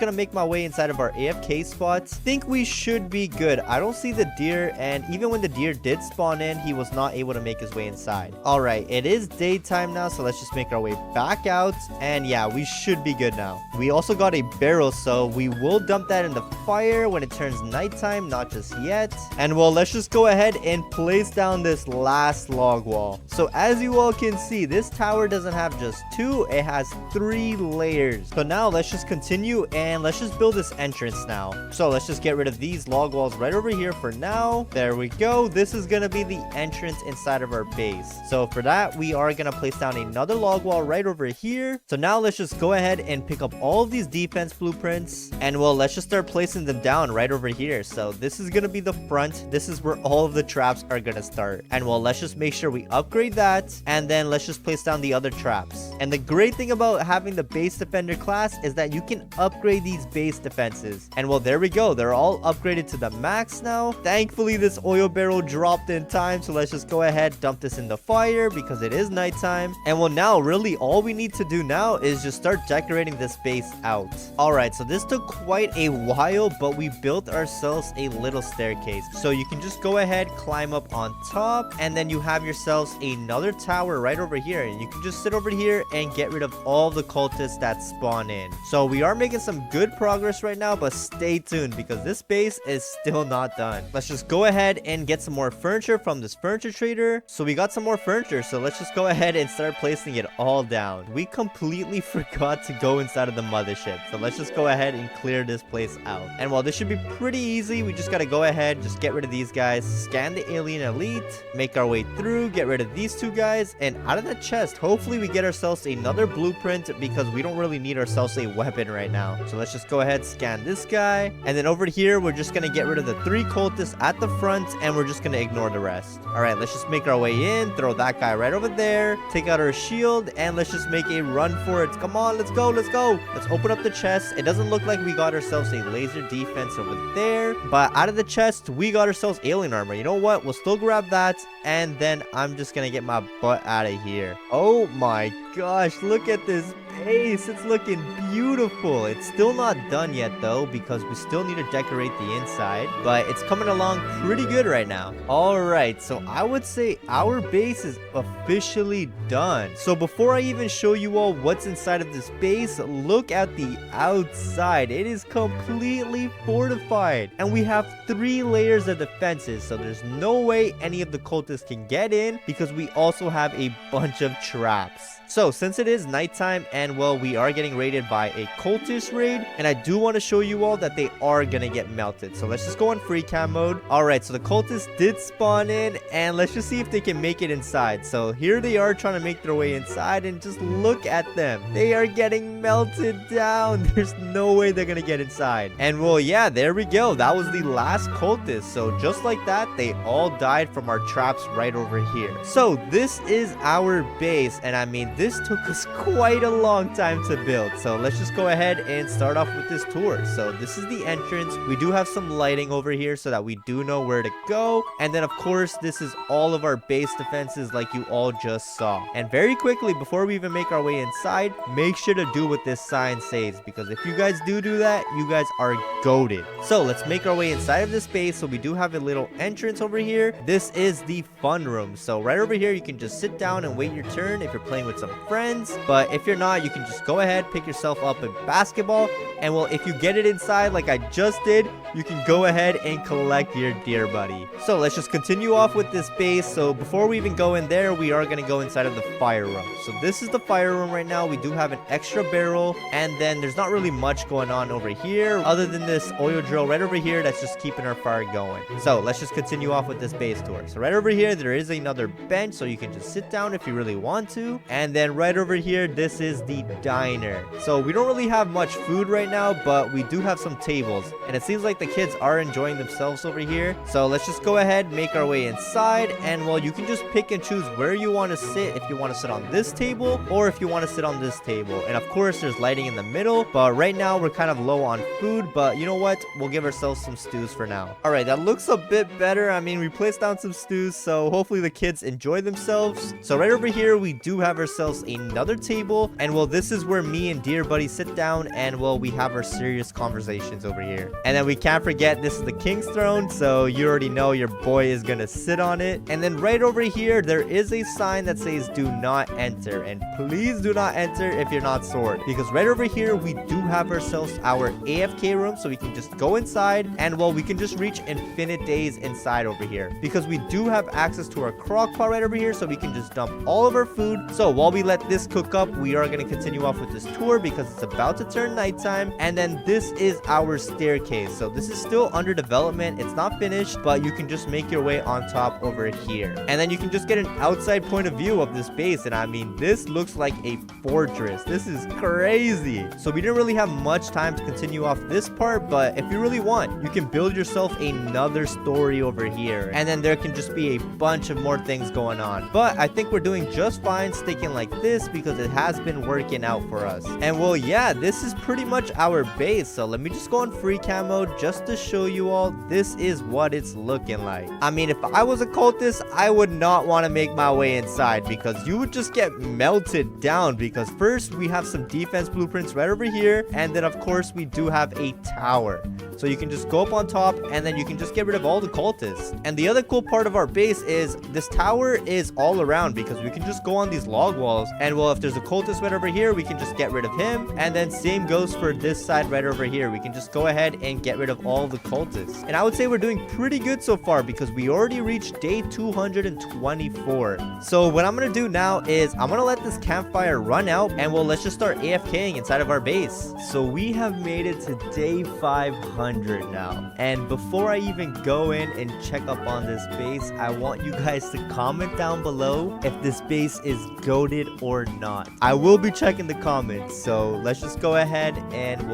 gonna make my way inside of our AFK spots. Think we should be good. I don't see the deer, and even when the deer did spawn in, he was not able to make his way inside. All right, it is daytime now, so let's just make our way back out. And yeah, we should be good now. We also got a barrel, so we will dump that in the fire when it turns nighttime, not just yet. And well, let's just go ahead and place down this last log wall. So as you all can see, this tower doesn't have just 2, it has 3 layers. So now let's just continue and let's just build this entrance now. So let's just get rid of these log walls right over here for now. There we go. This is gonna be the entrance inside of our base. So for that, we are gonna place down another log wall right over here. So now let's just go ahead and pick up all of these defense blueprints, and well, let's just start placing them down right over here. So this is gonna be the front. This is where all of the traps are gonna start. And well, let's just make sure we upgrade that, and then let's just place down the other traps. And the great thing about having the base defender class is that you can upgrade these base defenses. And well, there we go. They're all upgraded to the max now. Thankfully, this oil barrel dropped in time, so let's just go ahead, dump this in the fire because it is nighttime. And well, now really all we need to do now is just start decorating this base out. All right, so this took quite a while, but we built ourselves a little staircase. So you can just go ahead, climb up on top, and then you have yourselves another tower right over here, and you can just sit over here and get rid of all the cultists that spawn in. So we are making some good progress right now, but stay tuned because this base is still not done. Let's just go ahead and get some more furniture from this furniture trader. So we got some more furniture, so let's just go ahead and start placing it all down. We completely forgot to go inside of the mothership, so let's just go ahead and clear this place out. And while this should be pretty easy, we just gotta go ahead, just get rid of these guys, scan the alien elite, make our way through, get rid of these 2 guys, and out of the that chest, hopefully we get ourselves another blueprint because we don't really need ourselves a weapon right now. So let's just go ahead, scan this guy. And then over here, we're just going to get rid of the 3 cultists at the front and we're just going to ignore the rest. All right, let's just make our way in, throw that guy right over there, take out our shield, and let's just make a run for it. Come on, let's go, let's go. Let's open up the chest. It doesn't look like we got ourselves a laser defense over there, but out of the chest, we got ourselves alien armor. You know what? We'll still grab that, and then I'm just going to get my butt out of here. Oh my gosh, look at this base. It's looking beautiful. It's still not done yet though because we still need to decorate the inside, but it's coming along pretty good right now. All right, so I would say our base is officially done. So before I even show you all what's inside of this base, look at the outside. It is completely fortified and we have 3 layers of defenses, so there's no way any of the cultists can get in because we also have a bunch of traps. So since it is nighttime and well, we are getting raided by a cultist raid, and I do want to show you all that they are gonna get melted. So let's just go on free cam mode. All right, so the cultists did spawn in and let's just see if they can make it inside. So here they are trying to make their way inside and just look at them. They are getting melted down. There's no way they're gonna get inside. And well, yeah, there we go. That was the last cultist. So just like that, they all died from our traps right over here. So this is our base, and I mean, this took us quite a long time to build. So let's just go ahead and start off with this tour. So this is the entrance. We do have some lighting over here so that we do know where to go. And then of course, this is all of our base defenses like you all just saw. And very quickly, before we even make our way inside, make sure to do what this sign says, because if you guys do that, you guys are goated. So let's make our way inside of this base. So we do have a little entrance over here. This is the fun room. So right over here, you can just sit down and wait your turn if you're playing with some friends, but if you're not, you can just go ahead, pick yourself up a basketball, and well, if you get it inside like I just did, you can go ahead and collect your deer buddy. So let's just continue off with this base. So before we even go in there, we are going to go inside of the fire room. So this is the fire room right now. We do have an extra barrel, and then there's not really much going on over here other than this oil drill right over here that's just keeping our fire going. So let's just continue off with this base tour. So right over here, there is another bench, so you can just sit down if you really want to. And then right over here, this is the diner. So we don't really have much food right now, but we do have some tables, and it seems like the kids are enjoying themselves over here. So let's just go ahead, make our way inside, and well, you can just pick and choose where you want to sit, if you want to sit on this table or if you want to sit on this table. And of course, there's lighting in the middle, but right now we're kind of low on food, but you know what, we'll give ourselves some stews for now. All right, that looks a bit better. I mean, we placed down some stews, so hopefully the kids enjoy themselves. So right over here, we do have ourselves another table, and well, this is where me and dear buddy sit down, and well, we have our serious conversations over here. And then we can't forget, this is the king's throne, so you already know your boy is gonna sit on it. And then right over here, there is a sign that says do not enter, and please do not enter if you're not sword, because right over here we do have ourselves our AFK room, so we can just go inside, and well, we can just reach infinite days inside over here, because we do have access to our crock pot right over here, so we can just dump all of our food. So while we let this cook up, we are going to continue off with this tour because it's about to turn nighttime. And then this is our staircase. So this is still under development. It's not finished, but you can just make your way on top over here. And then you can just get an outside point of view of this base. And I mean, this looks like a fortress. This is crazy. So we didn't really have much time to continue off this part, but if you really want, you can build yourself another story over here. And then there can just be a bunch of more things going on. But I think we're doing just fine sticking like this because it has been working out for us. And well, yeah, this is pretty much our base. So let me just go on free cam mode just to show you all. This is what it's looking like. I mean, if I was a cultist, I would not want to make my way inside because you would just get melted down, because first we have some defense blueprints right over here, and then of course we do have a tower. So you can just go up on top, and then you can just get rid of all the cultists. And the other cool part of our base is this tower is all around, because we can just go on these log walls, and well, if there's a cultist right over here, we can just get rid of him. And then same goes for this side right over here. We can just go ahead and get rid of all the cultists. And I would say we're doing pretty good so far because we already reached day 224. So what I'm gonna do now is I'm gonna let this campfire run out, and well, let's just start AFKing inside of our base. So we have made it to day 500. 100 now. And before I even go in and check up on this base, I want you guys to comment down below if this base is goated or not. I will be checking the comments, so let's just go ahead and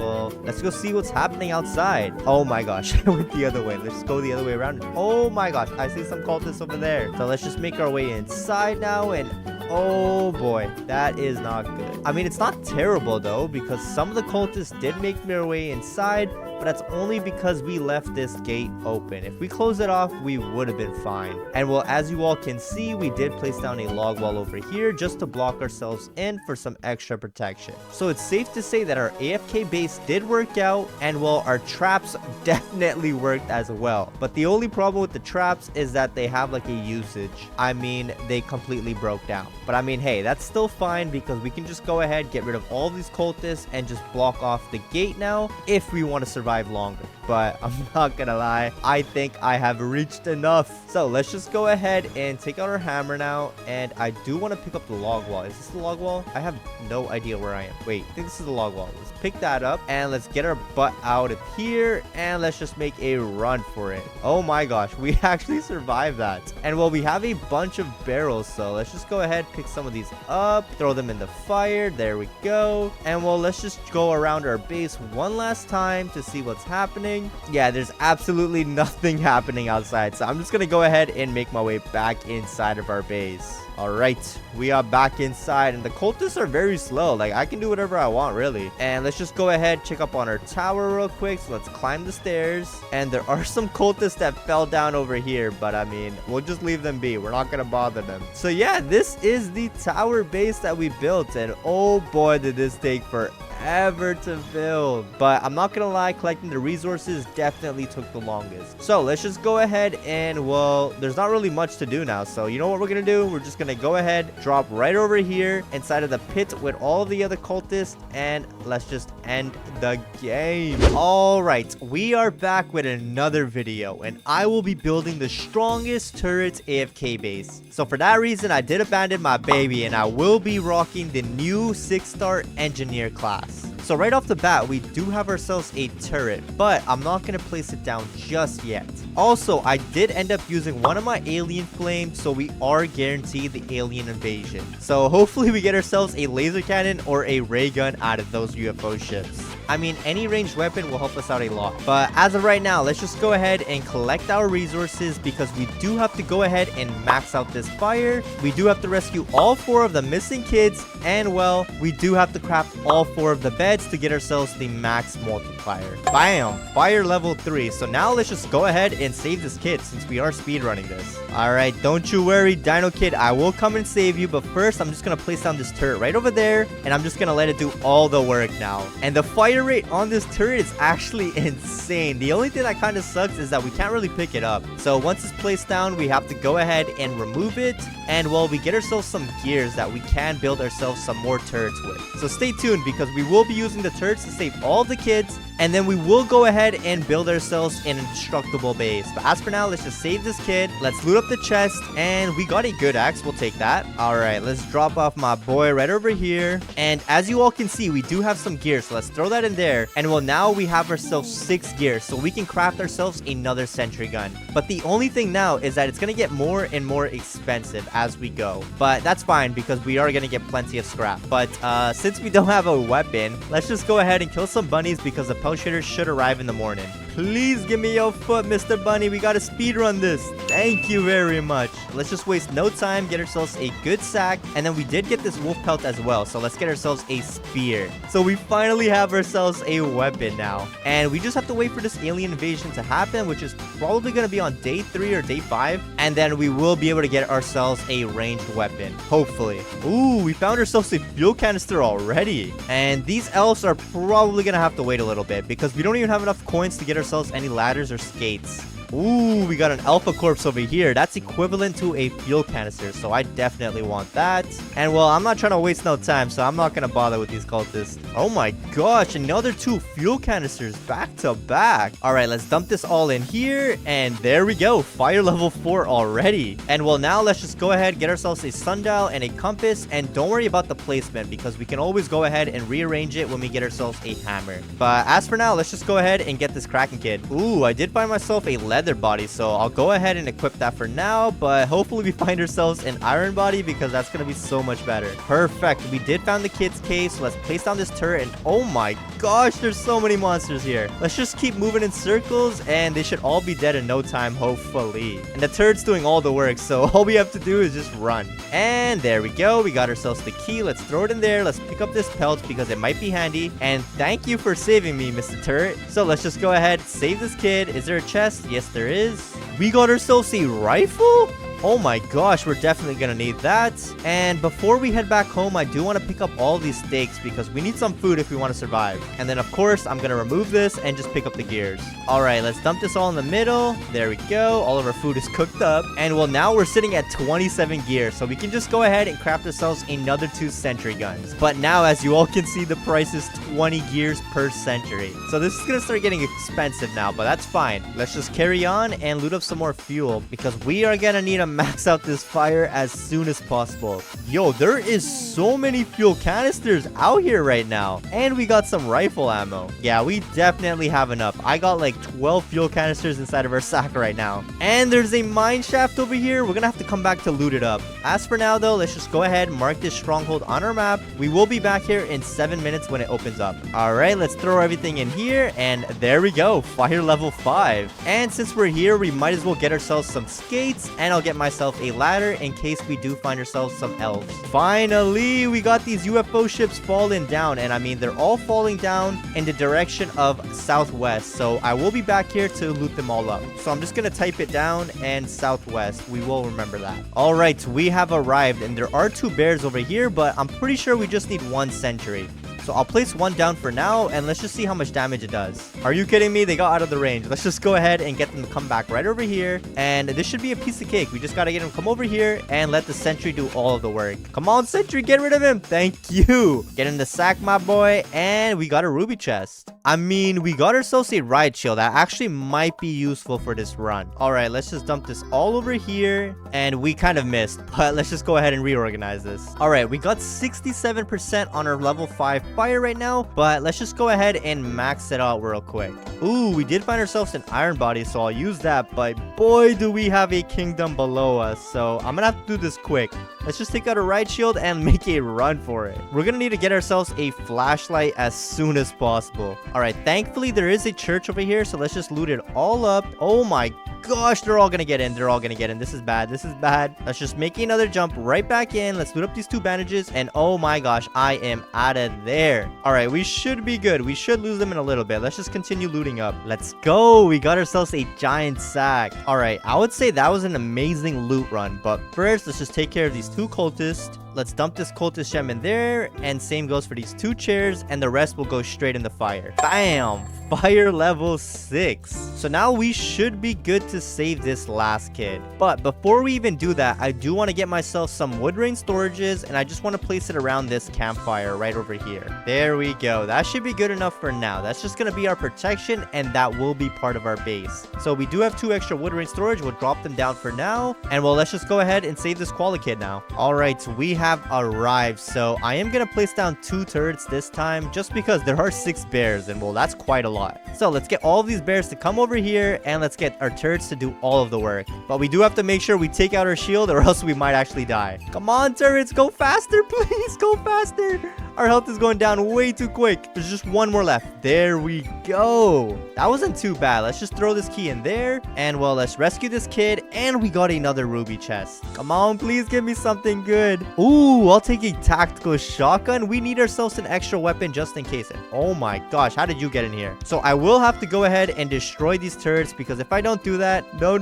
let's go see what's happening outside. Oh my gosh, I went the other way. Let's go the other way around. Oh my gosh, I see some cultists over there. So let's just make our way inside now, and oh boy, that is not good. I mean, it's not terrible though, because some of the cultists did make their way inside, but that's only because we left this gate open. If we close it off, we would have been fine. And well, as you all can see, we did place down a log wall over here just to block ourselves in for some extra protection. So it's safe to say that our AFK base did work out, and well, our traps definitely worked as well. But the only problem with the traps is that they have like a usage. I mean, they completely broke down. But I mean, hey, that's still fine because we can just go ahead, get rid of all these cultists, and just block off the gate now if we want to survive longer. But I'm not gonna lie, I think I have reached enough. So let's just go ahead and take out our hammer now, and I do want to pick up the log wall. Is this the log wall? I have no idea where I am. Wait, I think this is the log wall. Let's pick that up and let's get our butt out of here, and let's just make a run for it. Oh my gosh, we actually survived that. And well, we have a bunch of barrels, so let's just go ahead, pick some of these up, throw them in the fire. There we go. And well, let's just go around our base one last time to see what's happening. Yeah, there's absolutely nothing happening outside, so I'm just gonna go ahead and make my way back inside of our base. All right, we are back inside, and the cultists are very slow. Like, I can do whatever I want, really. And let's just go ahead, check up on our tower real quick. So let's climb the stairs, and there are some cultists that fell down over here, but I mean, we'll just leave them be. We're not gonna bother them. So yeah, this is the tower base that we built, and oh boy, did this take forever to build. But I'm not gonna lie, collecting the resources definitely took the longest. So let's just go ahead and, well, there's not really much to do now. So you know what we're gonna do? We're just gonna go ahead, drop right over here inside of the pit with all the other cultists, and let's just end the game. All right, we are back with another video, and I will be building the strongest turret AFK base. So for that reason, I did abandon my baby, and I will be rocking the new 6-star engineer class. So right off the bat, we do have ourselves a turret, but I'm not going to place it down just yet. Also, I did end up using one of my alien flames, so we are guaranteed the alien invasion. So hopefully we get ourselves a laser cannon or a ray gun out of those UFO ships. I mean, any ranged weapon will help us out a lot. But as of right now, let's just go ahead and collect our resources, because we do have to go ahead and max out this fire. We do have to rescue all 4 of the missing kids, and well, we do have to craft all 4 of the beds to get ourselves the max multiplier. Bam! Fire level 3. So now let's just go ahead and save this kid, since we are speedrunning this. Alright, don't you worry, Dino Kid. I will come and save you, but first I'm just going to place down this turret right over there, and I'm just going to let it do all the work now. And the fire rate on this turret is actually insane. The only thing that kind of sucks is that we can't really pick it up. So once it's placed down, we have to go ahead and remove it, and well, we get ourselves some gears that we can build ourselves some more turrets with. So stay tuned, because we will be using the turrets to save all the kids, and then we will go ahead and build ourselves an indestructible base. But as for now, let's just save this kid. Let's loot up the chest, and we got a good axe. We'll take that. All right, let's drop off my boy right over here. And as you all can see, we do have some gear, so let's throw that in there. And well, now we have ourselves 6 gear, so we can craft ourselves another sentry gun. But the only thing now is that it's gonna get more and more expensive as we go. But that's fine, because we are gonna get plenty of scrap. But since we don't have a weapon, let's just go ahead and kill some bunnies, because the pouch hitter should arrive in the morning. Please give me your foot, Mr. Bunny. We gotta speedrun this. Thank you very much. Let's just waste no time, get ourselves a good sack, and then we did get this wolf pelt as well, so let's get ourselves a spear. So we finally have ourselves a weapon now, and we just have to wait for this alien invasion to happen, which is probably gonna be on day 3 or day 5, and then we will be able to get ourselves a ranged weapon, hopefully. Ooh, we found ourselves a fuel canister already, and these elves are probably gonna have to wait a little bit, because we don't even have enough coins to get ourselves any ladders or skates. Ooh, we got an alpha corpse over here. That's equivalent to a fuel canister, so I definitely want that. And well, I'm not trying to waste no time, so I'm not gonna bother with these cultists. Oh my gosh, another 2 fuel canisters back to back. All right, let's dump this all in here, and there we go. Fire level 4 already. And well, now let's just go ahead, get ourselves a sundial and a compass, and don't worry about the placement because we can always go ahead and rearrange it when we get ourselves a hammer. But as for now, let's just go ahead and get this Kraken kid. Ooh, I did find myself a leather body, so I'll go ahead and equip that for now, but hopefully we find ourselves an iron body because that's gonna be so much better. Perfect, we did find the kid's cave, so let's place down this turret, and oh my gosh, there's so many monsters here. Let's just keep moving in circles, and they should all be dead in no time, hopefully. And the turret's doing all the work, so all we have to do is just run. And there we go, we got ourselves the key. Let's throw it in there. Let's pick up this pelt because it might be handy, and thank you for saving me, Mr. Turret. So let's just go ahead, save this kid. Is there a chest? Yes, there is. We got ourselves a rifle? Oh my gosh, we're definitely gonna need that. And before we head back home, I do want to pick up all these steaks because we need some food if we want to survive. And then of course, I'm gonna remove this and just pick up the gears. All right, let's dump this all in the middle. There we go. All of our food is cooked up. And well, now we're sitting at 27 gears, so we can just go ahead and craft ourselves another 2 sentry guns. But now, as you all can see, the price is 20 gears per sentry. So this is gonna start getting expensive now, but that's fine. Let's just carry on and loot up some more fuel because we are gonna need a max out this fire as soon as possible. Yo, there is so many fuel canisters out here right now, and we got some rifle ammo. Yeah, we definitely have enough. I got like 12 fuel canisters inside of our sack right now, and there's a mine shaft over here. We're gonna have to come back to loot it up. As for now though, let's just go ahead and mark this stronghold on our map. We will be back here in 7 minutes when it opens up. All right, let's throw everything in here, and there we go, fire level 5. And since we're here, we might as well get ourselves some skates, and I'll get myself a ladder in case we do find ourselves some elves. Finally, we got these UFO ships falling down, and I mean, they're all falling down in the direction of southwest, so I will be back here to loot them all up. So I'm just gonna type it down, and southwest, we will remember that. All right, we have arrived, and there are 2 bears over here, but I'm pretty sure we just need 1 sentry. So I'll place 1 down for now, and let's just see how much damage it does. Are you kidding me? They got out of the range. Let's just go ahead and get them to come back right over here, and this should be a piece of cake. We just gotta get him to come over here and let the sentry do all of the work. Come on, sentry, get rid of him. Thank you. Get in the sack, my boy, and we got a ruby chest. I mean, we got ourselves a riot shield that actually might be useful for this run. All right, let's just dump this all over here, and we kind of missed, but let's just go ahead and reorganize this. All right, we got 67% on our level 5 fire right now, but let's just go ahead and max it out real quick. Ooh, we did find ourselves an iron body, so I'll use that, but boy, do we have a kingdom below us, so I'm gonna have to do this quick. Let's just take out a riot shield and make a run for it. We're gonna need to get ourselves a flashlight as soon as possible. All right, thankfully there is a church over here, so let's just loot it all up. Oh my gosh, they're all gonna get in. They're all gonna get in. This is bad. This is bad. Let's just make another jump right back in. Let's loot up these 2 bandages, and oh my gosh, I am out of there. All right, we should be good. We should lose them in a little bit. Let's just continue looting up. Let's go. We got ourselves a giant sack. All right, I would say that was an amazing loot run, but first let's just take care of these 2 cultists. Let's dump this cultist gem in there, and same goes for these 2 chairs, and the rest will go straight in the fire. Bam! Fire level 6. So now we should be good to save this last kid. But before we even do that, I do want to get myself some wood rain storages, and I just want to place it around this campfire right over here. There we go. That should be good enough for now. That's just going to be our protection, and that will be part of our base. So we do have 2 extra wood rain storage. We'll drop them down for now, and well, let's just go ahead and save this koala kid now. All right, we have arrived, so I am going to place down 2 turrets this time just because there are 6 bears, and well, that's quite a lot. So let's get all of these bears to come over here, and let's get our turrets to do all of the work. But we do have to make sure we take out our shield, or else we might actually die. Come on, turrets, go faster, please, go faster. Our health is going down way too quick. There's just 1 more left. There we go. That wasn't too bad. Let's just throw this key in there, and well, let's rescue this kid, and we got another ruby chest. Come on, please give me something good. Ooh, I'll take a tactical shotgun. We need ourselves an extra weapon just in case. Oh my gosh, how did you get in here? So I will have to go ahead and destroy these turrets, because if I don't do that, no,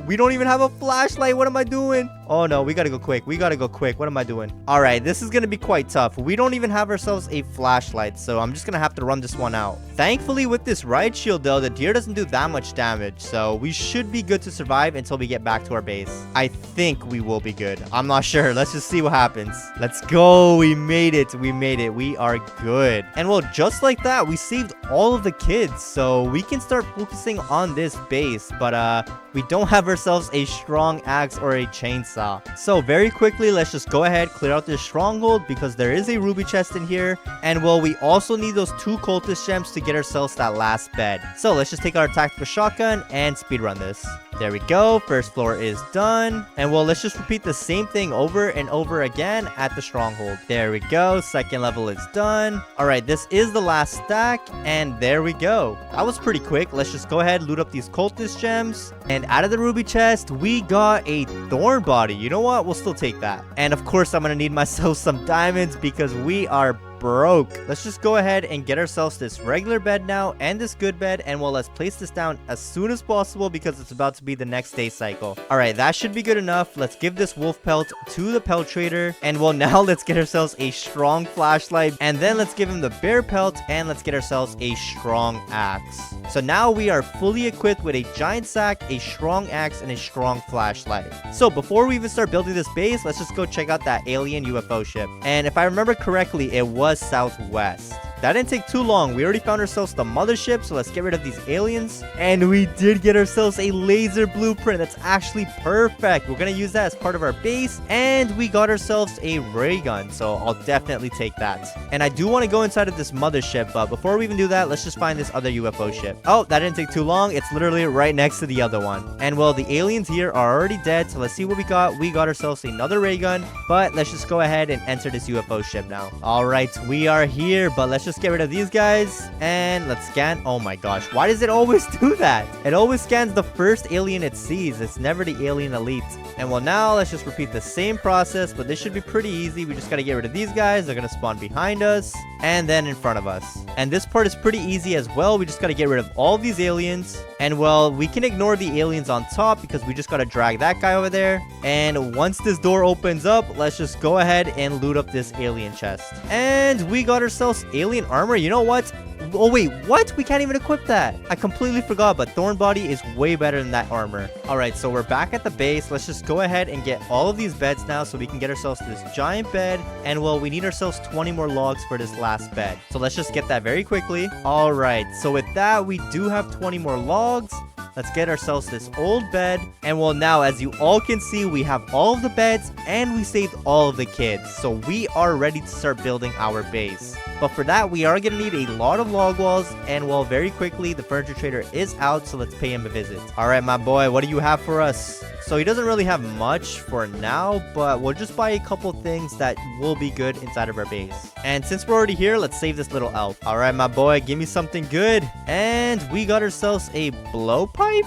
we don't even have a flashlight. What am I doing? Oh no, we gotta go quick. We gotta go quick. What am I doing? All right, this is gonna be quite tough. We don't even have ourselves a flashlight, so I'm just gonna have to run this one out. Thankfully, with this riot shield though, the deer doesn't do that much damage, so we should be good to survive until we get back to our base. I think we will be good. I'm not sure. Let's just see what happens. Let's go. We made it. We made it. We are good. And well, just like that, we saved all of the kids, so we can start focusing on this base. But we don't have ourselves a strong axe or a chainsaw. So very quickly, let's just go ahead, clear out this stronghold because there is a ruby chest in here. And well, we also need those 2 cultist gems to get ourselves that last bed. So let's just take our tactical shotgun and speedrun this. There we go. First floor is done. And well, let's just repeat the same thing over and over again at the stronghold. There we go. Second level is done. All right, this is the last stack. And there we go. That was pretty quick. Let's just go ahead, loot up these cultist gems. And out of the ruby chest, we got a thorn body. You know what? We'll still take that. And of course, I'm going to need myself some diamonds because we are broke. Let's just go ahead and get ourselves this regular bed now and this good bed, and well, let's place this down as soon as possible because it's about to be the next day cycle. All right, that should be good enough. Let's give this wolf pelt to the pelt trader, and well, now let's get ourselves a strong flashlight, and then let's give him the bear pelt, and let's get ourselves a strong axe. So now we are fully equipped with a giant sack, a strong axe, and a strong flashlight. So before we even start building this base, let's just go check out that alien UFO ship. And if I remember correctly, it was southwest. That didn't take too long. We already found ourselves the mothership, so let's get rid of these aliens. And we did get ourselves a laser blueprint. That's actually perfect. We're gonna use that as part of our base. And we got ourselves a ray gun, so I'll definitely take that. And I do want to go inside of this mothership, but before we even do that, let's just find this other UFO ship. Oh, that didn't take too long. It's literally right next to the other one. And well, the aliens here are already dead, so let's see what we got. We got ourselves another ray gun, but let's just go ahead and enter this UFO ship now. All right, we are here, but let's just get rid of these guys and let's scan. Oh my gosh, why does it always do that? It always scans the first alien it sees. It's never the alien elite. And well, now let's just repeat the same process, but this should be pretty easy. We just got to get rid of these guys. They're gonna spawn behind us and then in front of us. And this part is pretty easy as well. We just got to get rid of all these aliens. And well, we can ignore the aliens on top because we just got to drag that guy over there. And once this door opens up, let's just go ahead and loot up this alien chest. And we got ourselves alien armor. You know what? Oh wait, what? We can't even equip that. I completely forgot, but Thorn Body is way better than that armor. All right, so we're back at the base. Let's just go ahead and get all of these beds now so we can get ourselves this giant bed. And well, we need ourselves 20 more logs for this last bed. So let's just get that very quickly. All right, so with that, we do have 20 more logs. Let's get ourselves this old bed. And well, now, as you all can see, we have all of the beds and we saved all of the kids. So we are ready to start building our base. But for that, we are going to need a lot of log walls. And well, very quickly, the furniture trader is out. So let's pay him a visit. All right, my boy, what do you have for us? So he doesn't really have much for now, but we'll just buy a couple things that will be good inside of our base. And since we're already here, let's save this little elf. All right, my boy, give me something good. And we got ourselves a blowpipe.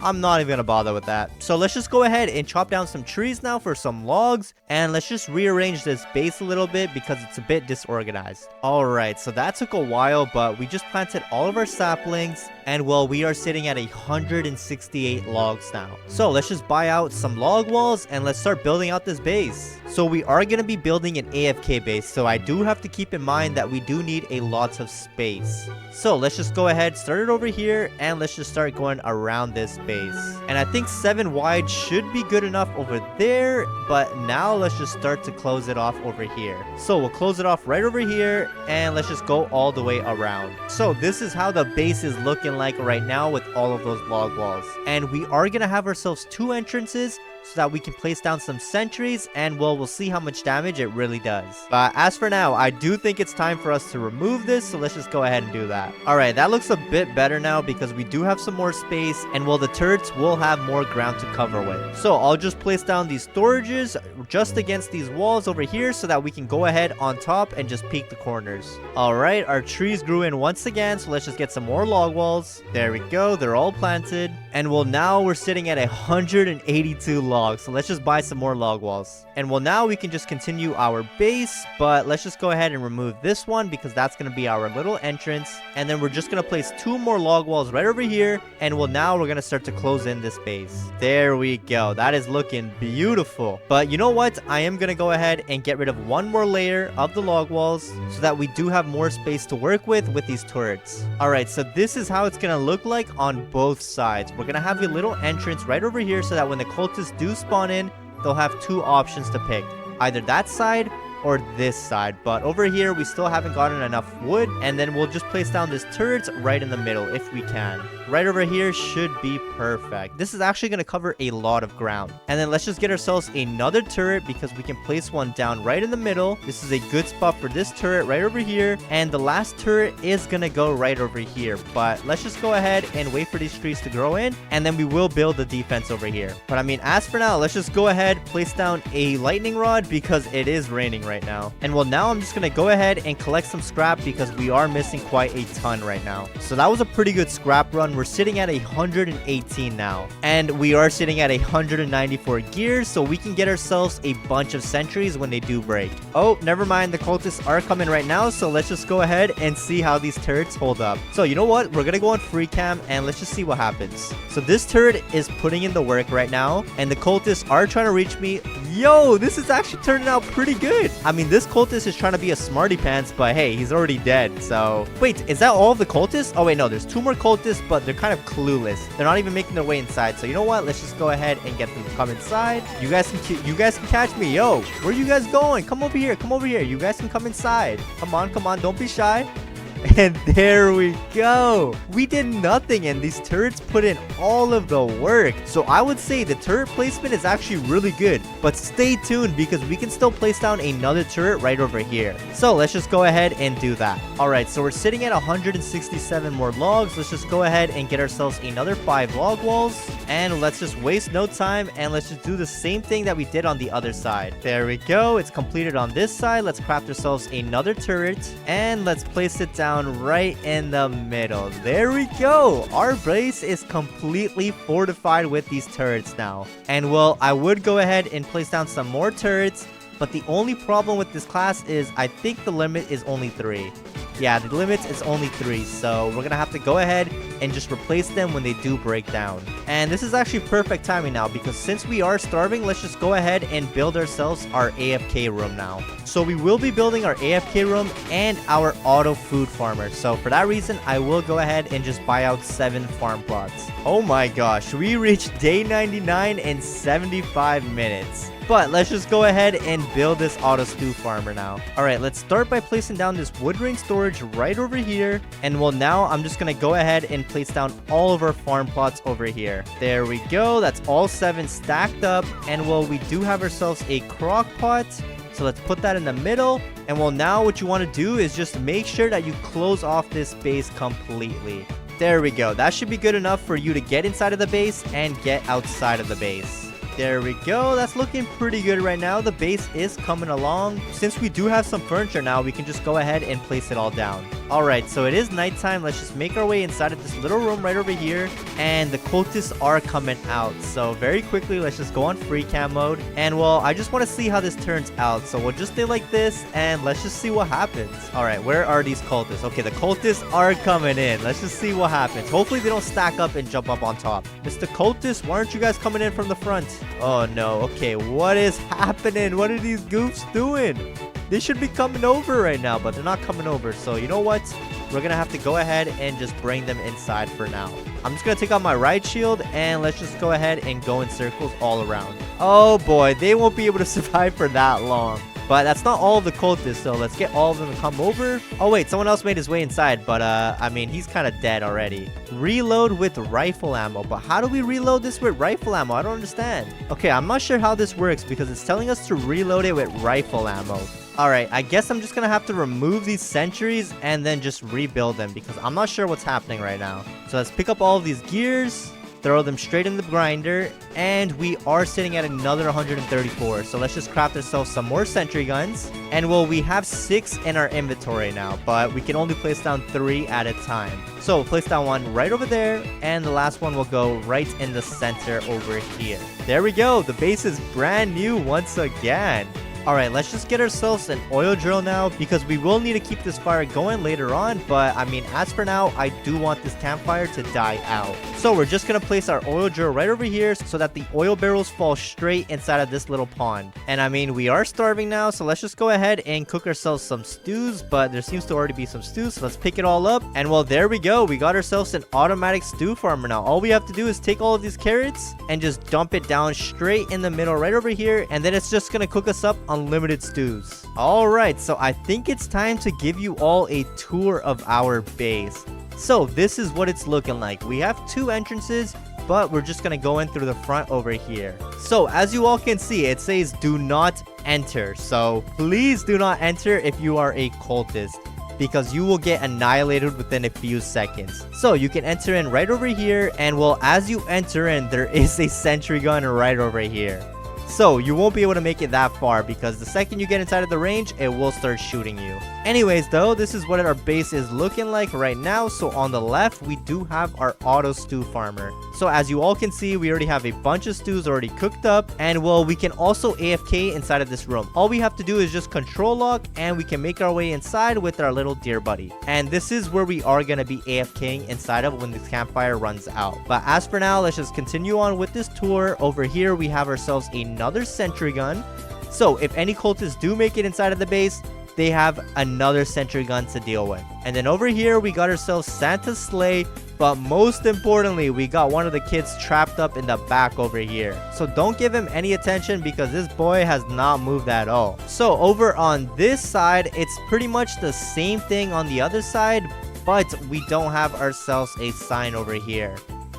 I'm not even gonna bother with that. So let's just go ahead and chop down some trees now for some logs. And let's just rearrange this base a little bit because it's a bit disorganized. Alright, so that took a while, but we just planted all of our saplings. And well, we are sitting at 168 logs now. So let's just buy out some log walls and let's start building out this base. So we are going to be building an AFK base. So I do have to keep in mind that we do need a lot of space. So let's just go ahead, start it over here, and let's just start going around this base. And I think 7 wide should be good enough over there. But now let's just start to close it off over here. So we'll close it off right over here and let's just go all the way around. So this is how the base is looking like right now with all of those log walls. And we are gonna have ourselves 2 entrances so that we can place down some sentries, and well, we'll see how much damage it really does. But as for now, I do think it's time for us to remove this, so let's just go ahead and do that. Alright, that looks a bit better now because we do have some more space, and well, the turrets will have more ground to cover with. So I'll just place down these storages just against these walls over here so that we can go ahead on top and just peek the corners. Alright, our trees grew in once again, so let's just get some more log walls. There we go, they're all planted. And well, now we're sitting at 182 logs. logs, so let's just buy some more log walls. And well, now we can just continue our base, but let's just go ahead and remove this one because that's going to be our little entrance. And then we're just going to place 2 more log walls right over here. And well, now we're going to start to close in this base. There we go. That is looking beautiful. But you know what? I am going to go ahead and get rid of 1 more layer of the log walls so that we do have more space to work with these turrets. All right, so this is how it's going to look like on both sides. We're going to have a little entrance right over here so that when the cultists do spawn in, they'll have 2 options to pick. Either that side or this side, but over here we still haven't gotten enough wood, and then we'll just place down this turret right in the middle if we can. Right over here should be perfect. This is actually going to cover a lot of ground. And then let's just get ourselves another turret because we can place one down right in the middle. This is a good spot for this turret right over here, and the last turret is going to go right over here. But let's just go ahead and wait for these trees to grow in, and then we will build the defense over here. But I mean, as for now, let's just go ahead, place down a lightning rod because it is raining right now. And well, now I'm just going to go ahead and collect some scrap because we are missing quite a ton right now. So that was a pretty good scrap run. We're sitting at 118 now, and we are sitting at 194 gears, so we can get ourselves a bunch of sentries when they do break. Oh, never mind, the cultists are coming right now, so let's just go ahead and see how these turrets hold up. So you know what, we're gonna go on free cam and let's just see what happens. So this turret is putting in the work right now, and the cultists are trying to reach me. Yo, this is actually turning out pretty good. I mean, this cultist is trying to be a smarty pants, but hey, he's already dead. So wait, is that all of the cultists? Oh wait, no, there's 2 more cultists, but they're kind of clueless. They're not even making their way inside. So you know what, let's just go ahead and get them to come inside. You guys can catch me. Yo, where are you guys going? Come over here, you guys can come inside. Come on, don't be shy. And there we go. We did nothing, and these turrets put in all of the work. So I would say the turret placement is actually really good, but stay tuned because we can still place down another turret right over here. So let's just go ahead and do that. All right, so we're sitting at 167 more logs. Let's just go ahead and get ourselves another 5 log walls, and let's just waste no time, and let's just do the same thing that we did on the other side. There we go. It's completed on this side. Let's craft ourselves another turret, and let's place it down right in the middle. There we go. Our base is completely fortified with these turrets now. And well, I would go ahead and place down some more turrets, but the only problem with this class is I think the limit is only 3. Yeah, the limit is only 3, so we're gonna have to go ahead and just replace them when they do break down. And this is actually perfect timing now because since we are starving, let's just go ahead and build ourselves our AFK room now. So we will be building our AFK room and our auto food farmer. So for that reason, I will go ahead and just buy out 7 farm plots. Oh my gosh, we reached day 99 in 75 minutes. But let's just go ahead and build this auto stew farmer now. All right, let's start by placing down this wood ring storage right over here. And well, now I'm just gonna go ahead and place down all of our farm plots over here. There we go. That's all 7 stacked up. And well, we do have ourselves a crock pot. So let's put that in the middle. And well, now what you want to do is just make sure that you close off this base completely. There we go. That should be good enough for you to get inside of the base and get outside of the base. There we go. That's looking pretty good right now. The base is coming along. Since we do have some furniture now, we can just go ahead and place it all down. Alright, so it is nighttime. Let's just make our way inside of this little room right over here. And the cultists are coming out. So very quickly, let's just go on free cam mode. And well, I just want to see how this turns out. So we'll just stay like this and let's just see what happens. Alright, where are these cultists? Okay, the cultists are coming in. Let's just see what happens. Hopefully they don't stack up and jump up on top. Mr. Cultist, why aren't you guys coming in from the front? Oh no, okay, what is happening? What are these goofs doing? They should be coming over right now, but they're not coming over. So you know what? We're gonna have to go ahead and just bring them inside for now. I'm just gonna take out my right shield and let's just go ahead and go in circles all around. Oh boy, they won't be able to survive for that long. But that's not all of the cultists, so let's get all of them to come over. Oh wait, someone else made his way inside, but I mean, he's kind of dead already. Reload with rifle ammo, but how do we reload this with rifle ammo? I don't understand. Okay, I'm not sure how this works because it's telling us to reload it with rifle ammo. Alright, I guess I'm just gonna have to remove these sentries and then just rebuild them because I'm not sure what's happening right now. So let's pick up all of these gears. throw them straight in the grinder, and we are sitting at another 134. So let's just craft ourselves some more sentry guns. And well, we have 6 in our inventory now, but we can only place down 3 at a time. So we'll place down one right over there, and the last one will go right in the center over here. There we go. The base is brand new once again. Alright, let's just get ourselves an oil drill now, because we will need to keep this fire going later on, but I mean, as for now, I do want this campfire to die out. So we're just going to place our oil drill right over here so that the oil barrels fall straight inside of this little pond. And I mean, we are starving now, so let's just go ahead and cook ourselves some stews, but there seems to already be some stews, so let's pick it all up. And well, there we go. We got ourselves an automatic stew farmer now. All we have to do is take all of these carrots and just dump it down straight in the middle right over here, and then it's just going to cook us up unlimited stews. Alright, so I think it's time to give you all a tour of our base. So this is what it's looking like. We have 2 entrances, but we're just gonna go in through the front over here. So as you all can see, it says do not enter. So please do not enter if you are a cultist, because you will get annihilated within a few seconds. So you can enter in right over here, and well, as you enter in, there is a sentry gun right over here. So you won't be able to make it that far, because the second you get inside of the range, it will start shooting you. Anyways though, this is what our base is looking like right now. So on the left, we do have our auto stew farmer. So as you all can see, we already have a bunch of stews already cooked up, and well, we can also AFK inside of this room. All we have to do is just control lock, and we can make our way inside with our little deer buddy. And this is where we are going to be AFKing inside of when this campfire runs out. But as for now, let's just continue on with this tour. Over here, we have ourselves another sentry gun. So if any cultists do make it inside of the base, they have another sentry gun to deal with. And then over here, we got ourselves Santa's sleigh, but most importantly, we got one of the kids trapped up in the back over here. So don't give him any attention, because this boy has not moved at all. So over on this side, it's pretty much the same thing on the other side, but we don't have ourselves a sign over here.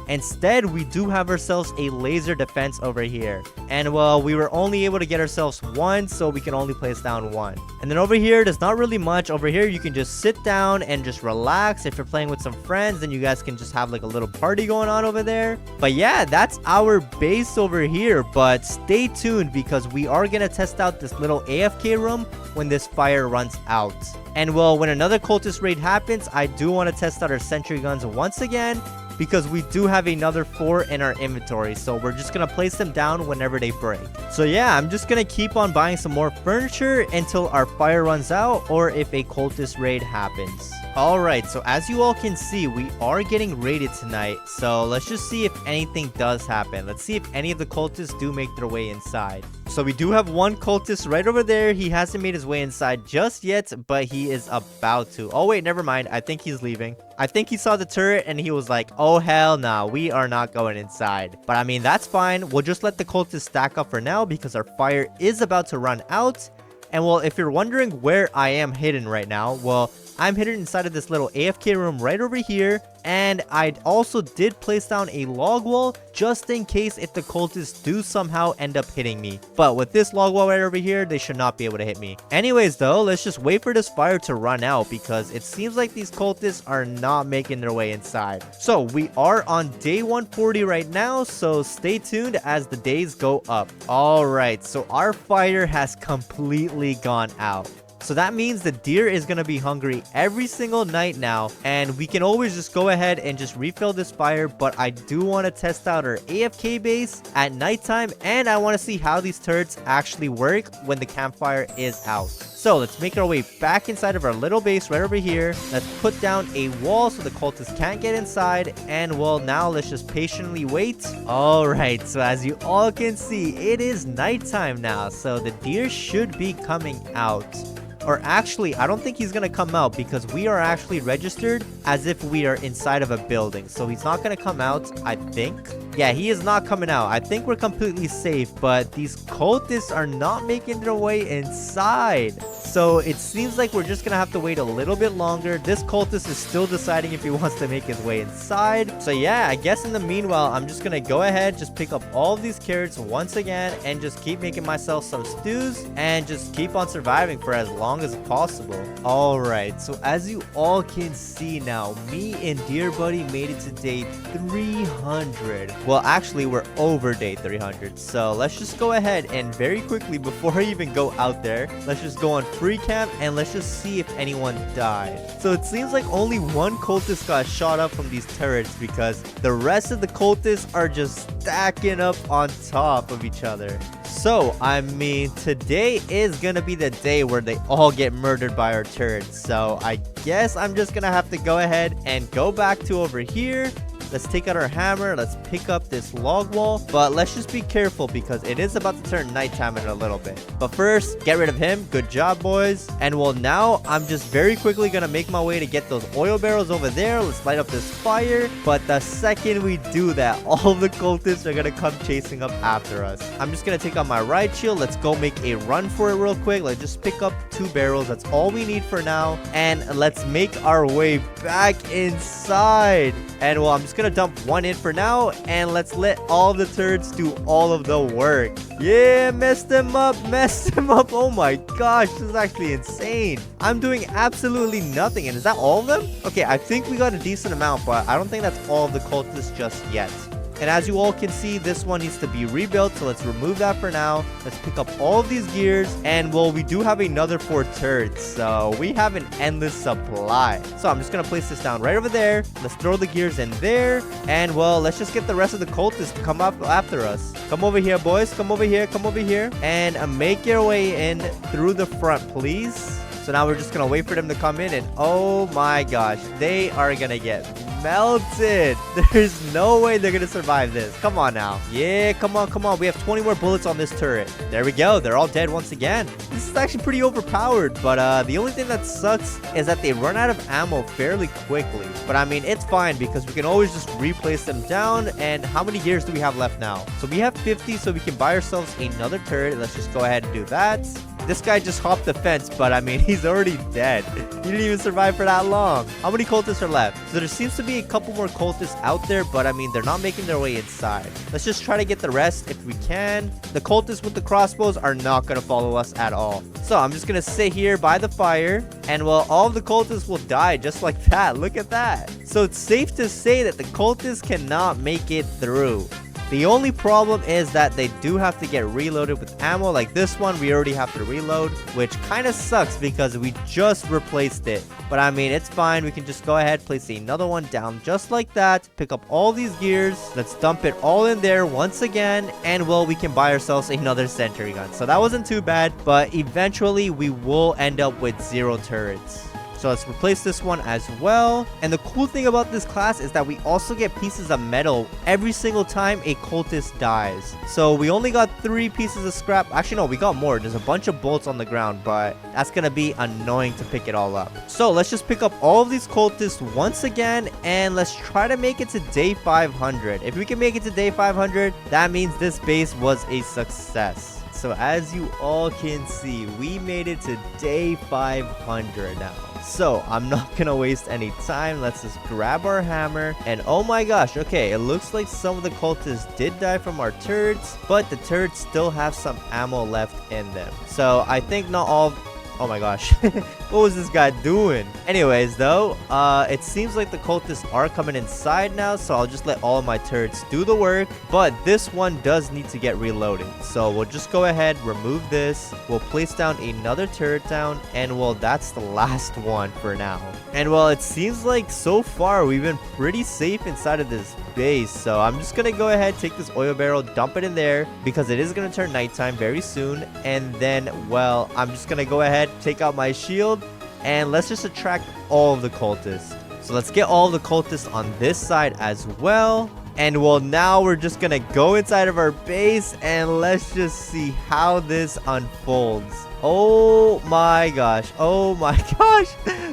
Instead, we do have ourselves a laser defense over here. And well, we were only able to get ourselves 1, so we can only place down 1. And then over here, there's not really much. Over here, you can just sit down and just relax. If you're playing with some friends, then you guys can just have like a little party going on over there. But yeah, that's our base over here. But stay tuned, because we are going to test out this little AFK room when this fire runs out. And well, when another cultist raid happens, I do want to test out our sentry guns once again, because we do have another 4 in our inventory. So we're just going to place them down whenever they break. So yeah, I'm just going to keep on buying some more furniture until our fire runs out, or if a cultist raid happens. Alright, so as you all can see, we are getting raided tonight. So let's just see if anything does happen. Let's see if any of the cultists do make their way inside. So we do have one cultist right over there. He hasn't made his way inside just yet, but he is about to. Oh wait, never mind. I think he's leaving. I think he saw the turret and he was like, oh hell nah, we are not going inside. But I mean, that's fine. We'll just let the cultists stack up for now, because our fire is about to run out. And well, if you're wondering where I am hidden right now, well, I'm hidden inside of this little AFK room right over here. And I also did place down a log wall just in case if the cultists do somehow end up hitting me. But with this log wall right over here, they should not be able to hit me. Anyways though, let's just wait for this fire to run out, because it seems like these cultists are not making their way inside. So we are on day 140 right now, so stay tuned as the days go up. Alright, so our fire has completely gone out. So that means the deer is going to be hungry every single night now, and we can always just go ahead and just refill this fire. But I do want to test out our AFK base at nighttime, and I want to see how these turrets actually work when the campfire is out. So let's make our way back inside of our little base right over here. Let's put down a wall so the cultists can't get inside, and well, now let's just patiently wait. Alright, so as you all can see, it is nighttime now, so the deer should be coming out. Or actually, I don't think he's going to come out, because we are actually registered as if we are inside of a building. So he's not going to come out, I think. Yeah, he is not coming out. I think we're completely safe, but these cultists are not making their way inside. So it seems like we're just gonna have to wait a little bit longer. This cultist is still deciding if he wants to make his way inside. So yeah, I guess in the meanwhile, I'm just gonna go ahead, just pick up all of these carrots once again, and just keep making myself some stews, and just keep on surviving for as long as possible. Alright, so as you all can see now, me and Dear Buddy made it to day 300. Well, actually, we're over day 300. So let's just go ahead and very quickly, before I even go out there, let's just go on free camp and let's just see if anyone died. So it seems like only one cultist got shot up from these turrets, because the rest of the cultists are just stacking up on top of each other. So, I mean, today is gonna be the day where they all get murdered by our turrets. So, I guess I'm just gonna have to go ahead and go back to over here. Let's take out our hammer. Let's pick up this log wall. But let's just be careful, because it is about to turn nighttime in a little bit. But first, get rid of him. Good job, boys. And well, now I'm just very quickly going to make my way to get those oil barrels over there. Let's light up this fire. But the second we do that, all of the cultists are going to come chasing up after us. I'm just going to take out my right shield. Let's go make a run for it real quick. Let's just pick up 2 barrels. That's all we need for now. And let's make our way back inside. And well, I'm just gonna dump 1 in for now, and let's let all the turrets do all of the work. Yeah, messed them up. Oh my gosh, this is actually insane. I'm doing absolutely nothing. And is that all of them? Okay, I think we got a decent amount, but I don't think that's all of the cultists just yet. And as you all can see, this one needs to be rebuilt, so let's remove that for now. Let's pick up all of these gears, and well, we do have another 4 turrets, so we have an endless supply. So I'm just gonna place this down right over there. Let's throw the gears in there, and well, let's just get the rest of the cultists to come up after us. Come over here, boys. Come over here, and make your way in through the front, please. So now we're just gonna wait for them to come in, and oh my gosh, they are gonna get melted. There's no way they're gonna survive this. Come on now. Yeah, come on. We have 20 more bullets on this turret. There we go. They're all dead once again. This is actually pretty overpowered, but the only thing that sucks is that they run out of ammo fairly quickly. But I mean, it's fine, because we can always just replace them down. And how many gears do we have left now? So we have 50, so we can buy ourselves another turret. Let's just go ahead and do that. This guy just hopped the fence, but I mean, he's already dead. He didn't even survive for that long. How many cultists are left? So there seems to be a couple more cultists out there, but I mean, they're not making their way inside. Let's just try to get the rest if we can. The cultists with the crossbows are not going to follow us at all. So I'm just going to sit here by the fire, and well, all of the cultists will die just like that. Look at that. So it's safe to say that the cultists cannot make it through. The only problem is that they do have to get reloaded with ammo. Like this one, we already have to reload, which kind of sucks because we just replaced it. But I mean, it's fine. We can just go ahead, place another one down just like that. Pick up all these gears. Let's dump it all in there once again. And well, we can buy ourselves another sentry gun. So that wasn't too bad, but eventually we will end up with 0 turrets. So let's replace this one as well. And the cool thing about this class is that we also get pieces of metal every single time a cultist dies. So we only got 3 pieces of scrap. Actually, no, we got more. There's a bunch of bolts on the ground, but that's going to be annoying to pick it all up. So let's just pick up all of these cultists once again, and let's try to make it to day 500. If we can make it to day 500, that means this base was a success. So as you all can see, we made it to day 500 now. So I'm not gonna waste any time. Let's just grab our hammer, and oh my gosh, okay, it looks like some of the cultists did die from our turrets, but the turrets still have some ammo left in them. So I think not all. Oh my gosh. What was this guy doing? Anyways, though, it seems like the cultists are coming inside now, so I'll just let all of my turrets do the work. But this one does need to get reloaded. So we'll just go ahead, remove this. We'll place down another turret down, and well, that's the last one for now. And well, it seems like so far we've been pretty safe inside of this base. So I'm just gonna go ahead, take this oil barrel, dump it in there, because it is gonna turn nighttime very soon. And then, well, I'm just gonna go ahead, take out my shield, and let's just attract all of the cultists. So let's get all the cultists on this side as well. And well, now we're just gonna go inside of our base, and let's just see how this unfolds. Oh my gosh.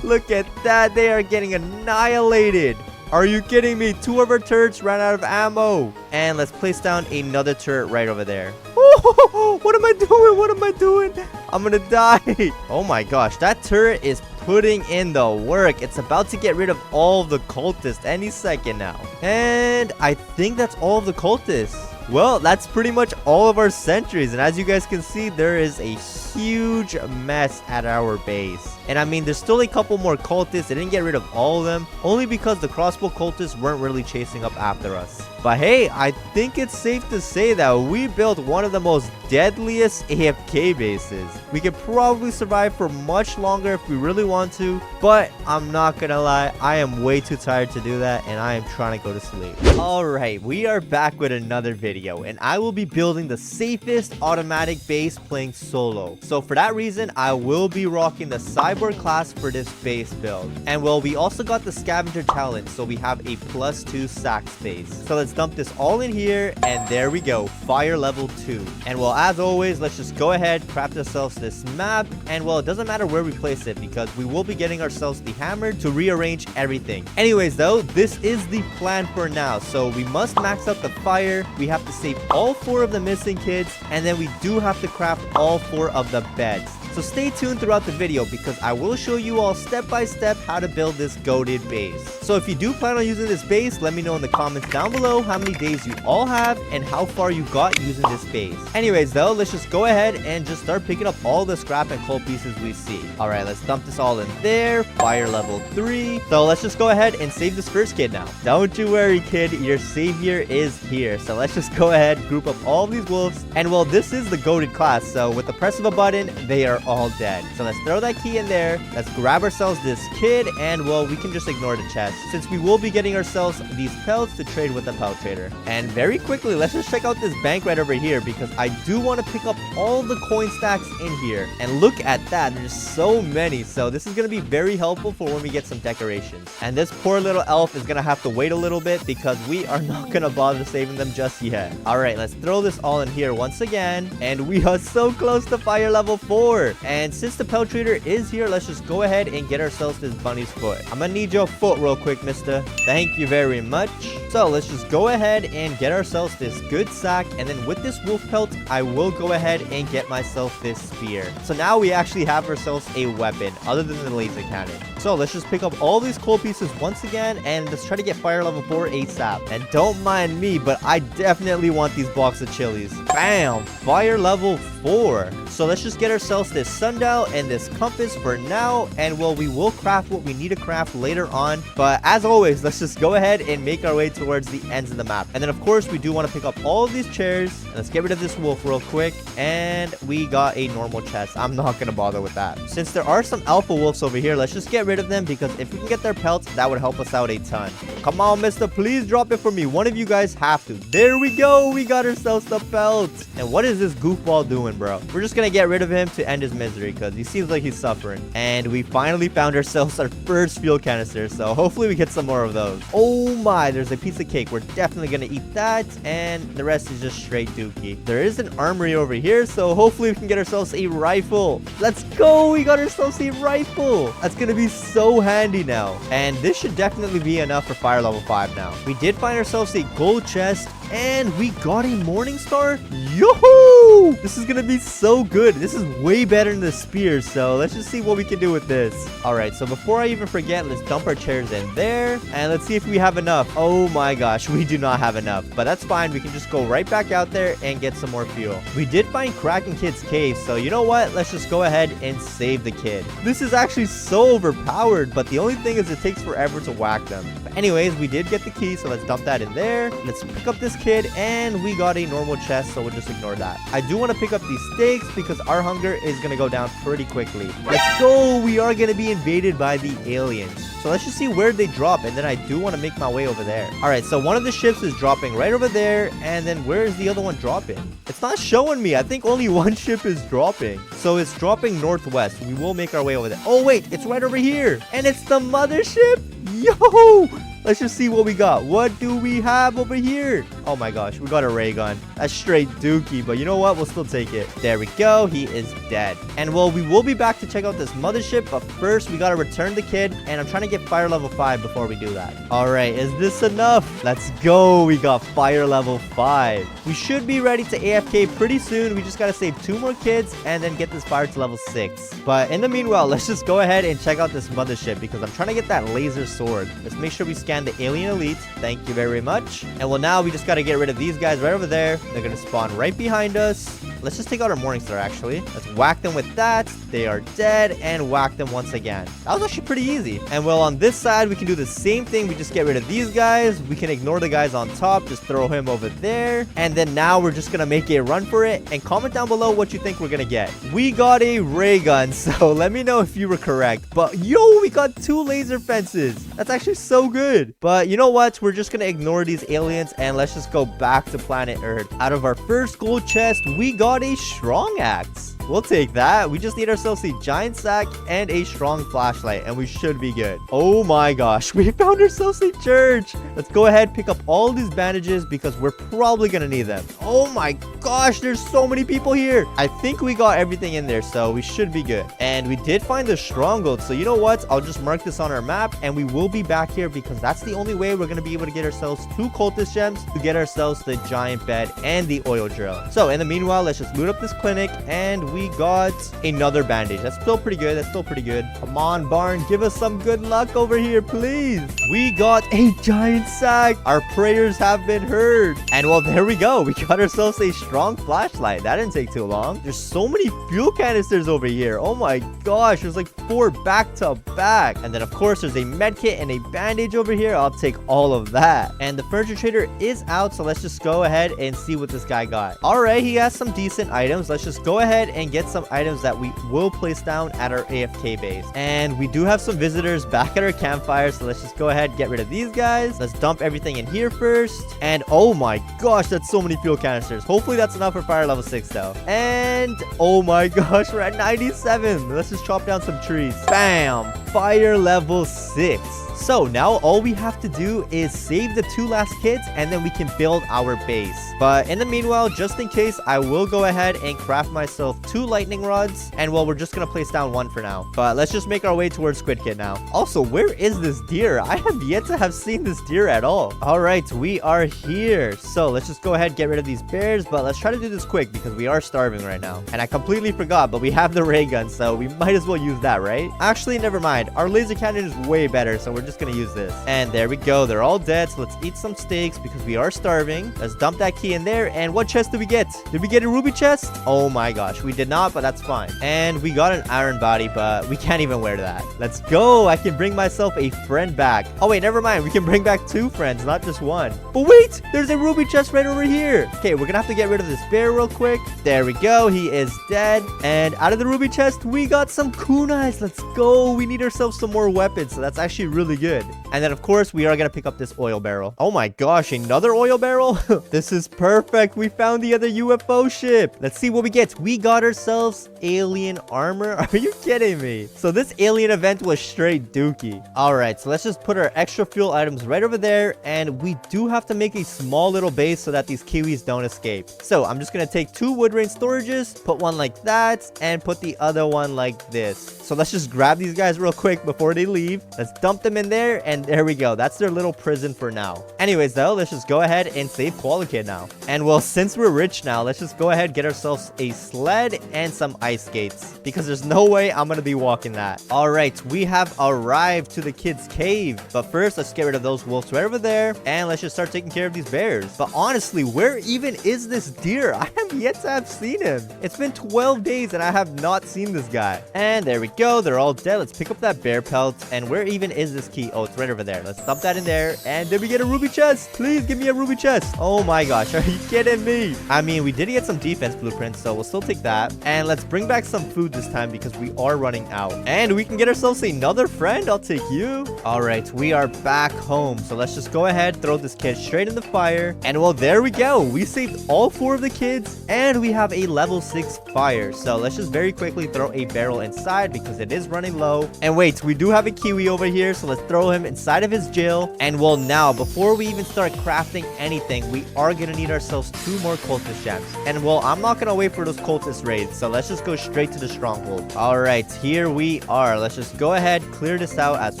Look at that. They are getting annihilated. Are you kidding me? 2 of our turrets ran out of ammo. And let's place down another turret right over there. What am I doing? What am I doing? I'm gonna die. Oh my gosh, that turret is putting in the work. It's about to get rid of all of the cultists any second now. And I think that's all of the cultists. Well, that's pretty much all of our sentries. And as you guys can see, there is a huge mess at our base. And I mean, there's still a couple more cultists. They didn't get rid of all of them, only because the crossbow cultists weren't really chasing up after us. But hey, I think it's safe to say that we built one of the most deadliest AFK bases. We could probably survive for much longer if we really want to, but I'm not gonna lie, I am way too tired to do that, and I am trying to go to sleep. Alright, we are back with another video, and I will be building the safest automatic base playing solo. So for that reason, I will be rocking the Cyborg class for this base build. And well, we also got the Scavenger challenge, so we have a +2 sack space. So let's dump this all in here, and there we go, fire level 2. And well, as always, let's just go ahead, craft ourselves this map, and well, it doesn't matter where we place it because we will be getting ourselves the hammer to rearrange everything. Anyways though, this is the plan for now. So we must max out the fire, we have to save all 4 of the missing kids, and then we do have to craft all 4 of the beds. So stay tuned throughout the video because I will show you all step by step how to build this goated base. So if you do plan on using this base, let me know in the comments down below how many days you all have and how far you got using this base. Anyways though, let's just go ahead and just start picking up all the scrap and coal pieces we see. Alright, let's dump this all in there. Fire level 3. So let's just go ahead and save this first kid now. Don't you worry kid, your savior is here. So let's just go ahead, group up all these wolves. And well, this is the goated class, so with the press of a button, they are all dead. So let's throw that key in there. Let's grab ourselves this kid, and well, we can just ignore the chest since we will be getting ourselves these pelts to trade with the pelt trader. And very quickly, let's just check out this bank right over here because I do want to pick up all the coin stacks in here. And look at that, there's so many. So this is going to be very helpful for when we get some decorations. And this poor little elf is going to have to wait a little bit because we are not going to bother saving them just yet. All right, let's throw this all in here once again, and we are so close to fire level 4. And since the pelt trader is here, let's just go ahead and get ourselves this bunny's foot. I'm gonna need your foot real quick, mister. Thank you very much. So let's just go ahead and get ourselves this good sack, and then with this wolf pelt, I will go ahead and get myself this spear. So now we actually have ourselves a weapon other than the laser cannon. So let's just pick up all these coal pieces once again, and let's try to get fire level 4 ASAP. And don't mind me, but I definitely want these blocks of chilies. Bam! Fire level 4. So let's just get ourselves this sundial and this compass for now, and well, we will craft what we need to craft later on. But as always, let's just go ahead and make our way towards the ends of the map. And then of course, we do want to pick up all of these chairs. Let's get rid of this wolf real quick, and we got a normal chest. I'm not gonna bother with that. Since there are some alpha wolves over here, let's just get rid of them because if we can get their pelts, that would help us out a ton. Come on, mister, please drop it for me. One of you guys have to. There we go, we got ourselves the pelt. And what is this goofball doing, bro? We're just gonna get rid of him to end his misery because he seems like he's suffering. And we finally found ourselves our first fuel canister, so hopefully we get some more of those. Oh my, there's a piece of cake. We're definitely gonna eat that, and the rest is just straight dookie. There is an armory over here, so hopefully we can get ourselves a rifle. Let's go, we got ourselves a rifle. That's gonna be so handy now, and this should definitely be enough for fire level 5 now. We did find ourselves a gold chest, and we got a morning star. Yoo-hoo! This is gonna be so good. This is way better than the spear, so let's just see what we can do with this. Alright, so before I even forget, let's dump our chairs in there, and let's see if we have enough. Oh my gosh, we do not have enough, but that's fine. We can just go right back out there and get some more fuel. We did find Kraken Kid's cave, so you know what? Let's just go ahead and save the kid. This is actually so overpowered, but the only thing is it takes forever to whack them. But anyways, we did get the key, so let's dump that in there. Let's pick up this kid, and we got a normal chest, so we'll just ignore that. I do want to pick up these steaks because our hunger is going to go down pretty quickly. Let's go! We are going to be invaded by the aliens. So let's just see where they drop, and then I do want to make my way over there. Alright, so one of the ships is dropping right over there, and then where is the other one dropping? It's not showing me. I think only one ship is dropping. So it's dropping northwest. We will make our way over there. Oh wait, it's right over here, and it's the mothership. Yo! Let's just see what we got. What do we have over here? Oh my gosh, we got a ray gun. That's straight dookie, but you know what? We'll still take it. There we go. He is dead. And well, we will be back to check out this mothership, but first we gotta return the kid, and I'm trying to get fire level 5 before we do that. All right, is this enough? Let's go. We got fire level 5. We should be ready to AFK pretty soon. We just gotta save 2 more kids and then get this fire to level 6. But in the meanwhile, let's just go ahead and check out this mothership because I'm trying to get that laser sword. Let's make sure we scan the alien elite. Thank you very much. And well, now we just gotta get rid of these guys right over there. They're gonna spawn right behind us. Let's just take out our Morningstar, actually. Let's whack them with that. They are dead, and whack them once again. That was actually pretty easy. And well, on this side, we can do the same thing. We just get rid of these guys. We can ignore the guys on top. Just throw him over there. And then now we're just gonna make a run for it. And comment down below what you think we're gonna get. We got a ray gun, so let me know if you were correct. But yo, we got 2 laser fences. That's actually so good. But you know what? We're just gonna ignore these aliens, and let's just go back to planet Earth. Out of our first gold chest, we got a strong axe. We'll take that. We just need ourselves a giant sack and a strong flashlight, and we should be good. Oh my gosh, we found ourselves a church. Let's go ahead, pick up all these bandages because we're probably gonna need them. Oh my gosh, there's so many people here. I think we got everything in there, so we should be good. And we did find the Stronghold, so you know what? I'll just mark this on our map, and we will be back here because that's the only way we're gonna be able to get ourselves 2 cultist gems to get ourselves the giant bed and the oil drill. So in the meanwhile, let's just loot up this clinic, and we got another bandage. That's still pretty good. That's still pretty good. Come on, Barn. Give us some good luck over here, please. We got a giant sack. Our prayers have been heard. And well, there we go. We got ourselves a strong flashlight. That didn't take too long. There's so many fuel canisters over here. Oh my gosh. There's like 4 back to back. And then of course, there's a med kit and a bandage over here. I'll take all of that. And the furniture trader is out. So let's just go ahead and see what this guy got. All right. He has some decent items. Let's just go ahead and get some items that we will place down at our AFK base. And we do have some visitors back at our campfire, so let's just go ahead and get rid of these guys. Let's dump everything in here first. And oh my gosh, that's so many fuel canisters. Hopefully that's enough for fire level 6 though. And oh my gosh, we're at 97. Let's just chop down some trees. Bam, fire level 6. So now all we have to do is save the 2 last kids, and then we can build our base. But in the meanwhile, just in case, I will go ahead and craft myself 2 lightning rods. And well, we're just gonna place down 1 for now. But let's just make our way towards Squid Kid now. Also, where is this deer? I have yet to have seen this deer at all. All right, we are here. So let's just go ahead and get rid of these bears. But let's try to do this quick because we are starving right now. And I completely forgot, but we have the ray gun, so we might as well use that, right? Actually, never mind. Our laser cannon is way better, so we're just gonna use this. And there we go. They're all dead, so let's eat some steaks because we are starving. Let's dump that key in there. And what chest did we get? Did we get a ruby chest? Oh my gosh, we did not, but that's fine. And we got an iron body, but we can't even wear that. Let's go. I can bring myself a friend back. Oh wait, never mind. We can bring back 2 friends, not just 1. But wait, there's a ruby chest right over here. Okay, we're gonna have to get rid of this bear real quick. There we go. He is dead. And out of the ruby chest, we got some kunais. Let's go. We need ourselves some more weapons, so that's actually really good. And then of course we are gonna pick up this oil barrel. Oh my gosh, another oil barrel. This is perfect. We found the other UFO ship. Let's see what we get. We got ourselves alien armor. Are you kidding me? So this alien event was straight dookie. All right, so let's just put our extra fuel items right over there, and we do have to make a small little base so that these kiwis don't escape. So I'm just gonna take 2 wood rain storages, put one like that, and put the other one like this. So let's just grab these guys real quick before they leave. Let's dump them in there, and there we go. That's their little prison for now. Anyways though, let's just go ahead and save Qualikid now. And well, since we're rich now, let's just go ahead and get ourselves a sled and some ice skates, because there's no way I'm gonna be walking that. All right, we have arrived to the kids' cave, but first let's get rid of those wolves right over there, and let's just start taking care of these bears. But honestly, where even is this deer? I have yet to have seen him. It's been 12 days and I have not seen this guy. And there we go. They're all dead. Let's pick up that bear pelt. And where even is this key? Oh, it's right over there. Let's dump that in there. And did we get a ruby chest? Please give me a ruby chest. Oh my gosh, are you kidding me? I mean, we did get some defense blueprints, so we'll still take that. And let's bring back some food this time because we are running out. And we can get ourselves another friend. I'll take you. All right, we are back home. So let's just go ahead, throw this kid straight in the fire. And well, there we go. We saved all 4 of the kids, and we have a level 6 fire. So let's just very quickly throw a barrel inside because it is running low. And wait, we do have a kiwi over here, so let's throw him inside of his jail. And well, now, before we even start crafting anything, we are gonna need ourselves 2 more cultist gems. And well, I'm not gonna wait for those cultist raids, so let's just go straight to the stronghold. All right, here we are. Let's just go ahead, clear this out as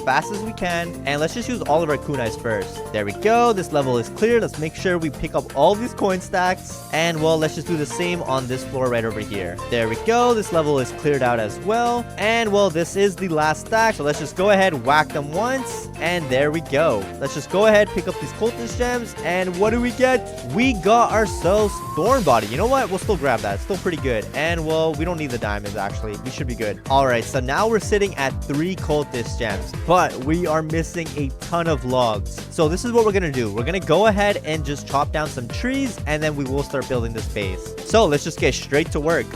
fast as we can, and let's just use all of our kunais first. There we go. This level is clear. Let's make sure we pick up all these coin stacks, and well, let's just do the same on this floor right over here. There we go. This level is cleared out as well, and well, this is the last stack, so let's just go ahead, whack them once, and there we go. Let's just go ahead, pick up these cultist gems, and what do we get? We got ourselves Thorn Body. You know what? We'll still grab that. It's still pretty good, and well, we don't need the diamonds actually. We should be good. All right, so now we're sitting at 3 cultist gems, but we are missing a ton of logs. So this is what we're gonna do. We're gonna go ahead and just chop down some trees, and then we will start building this base. So let's just get straight to work.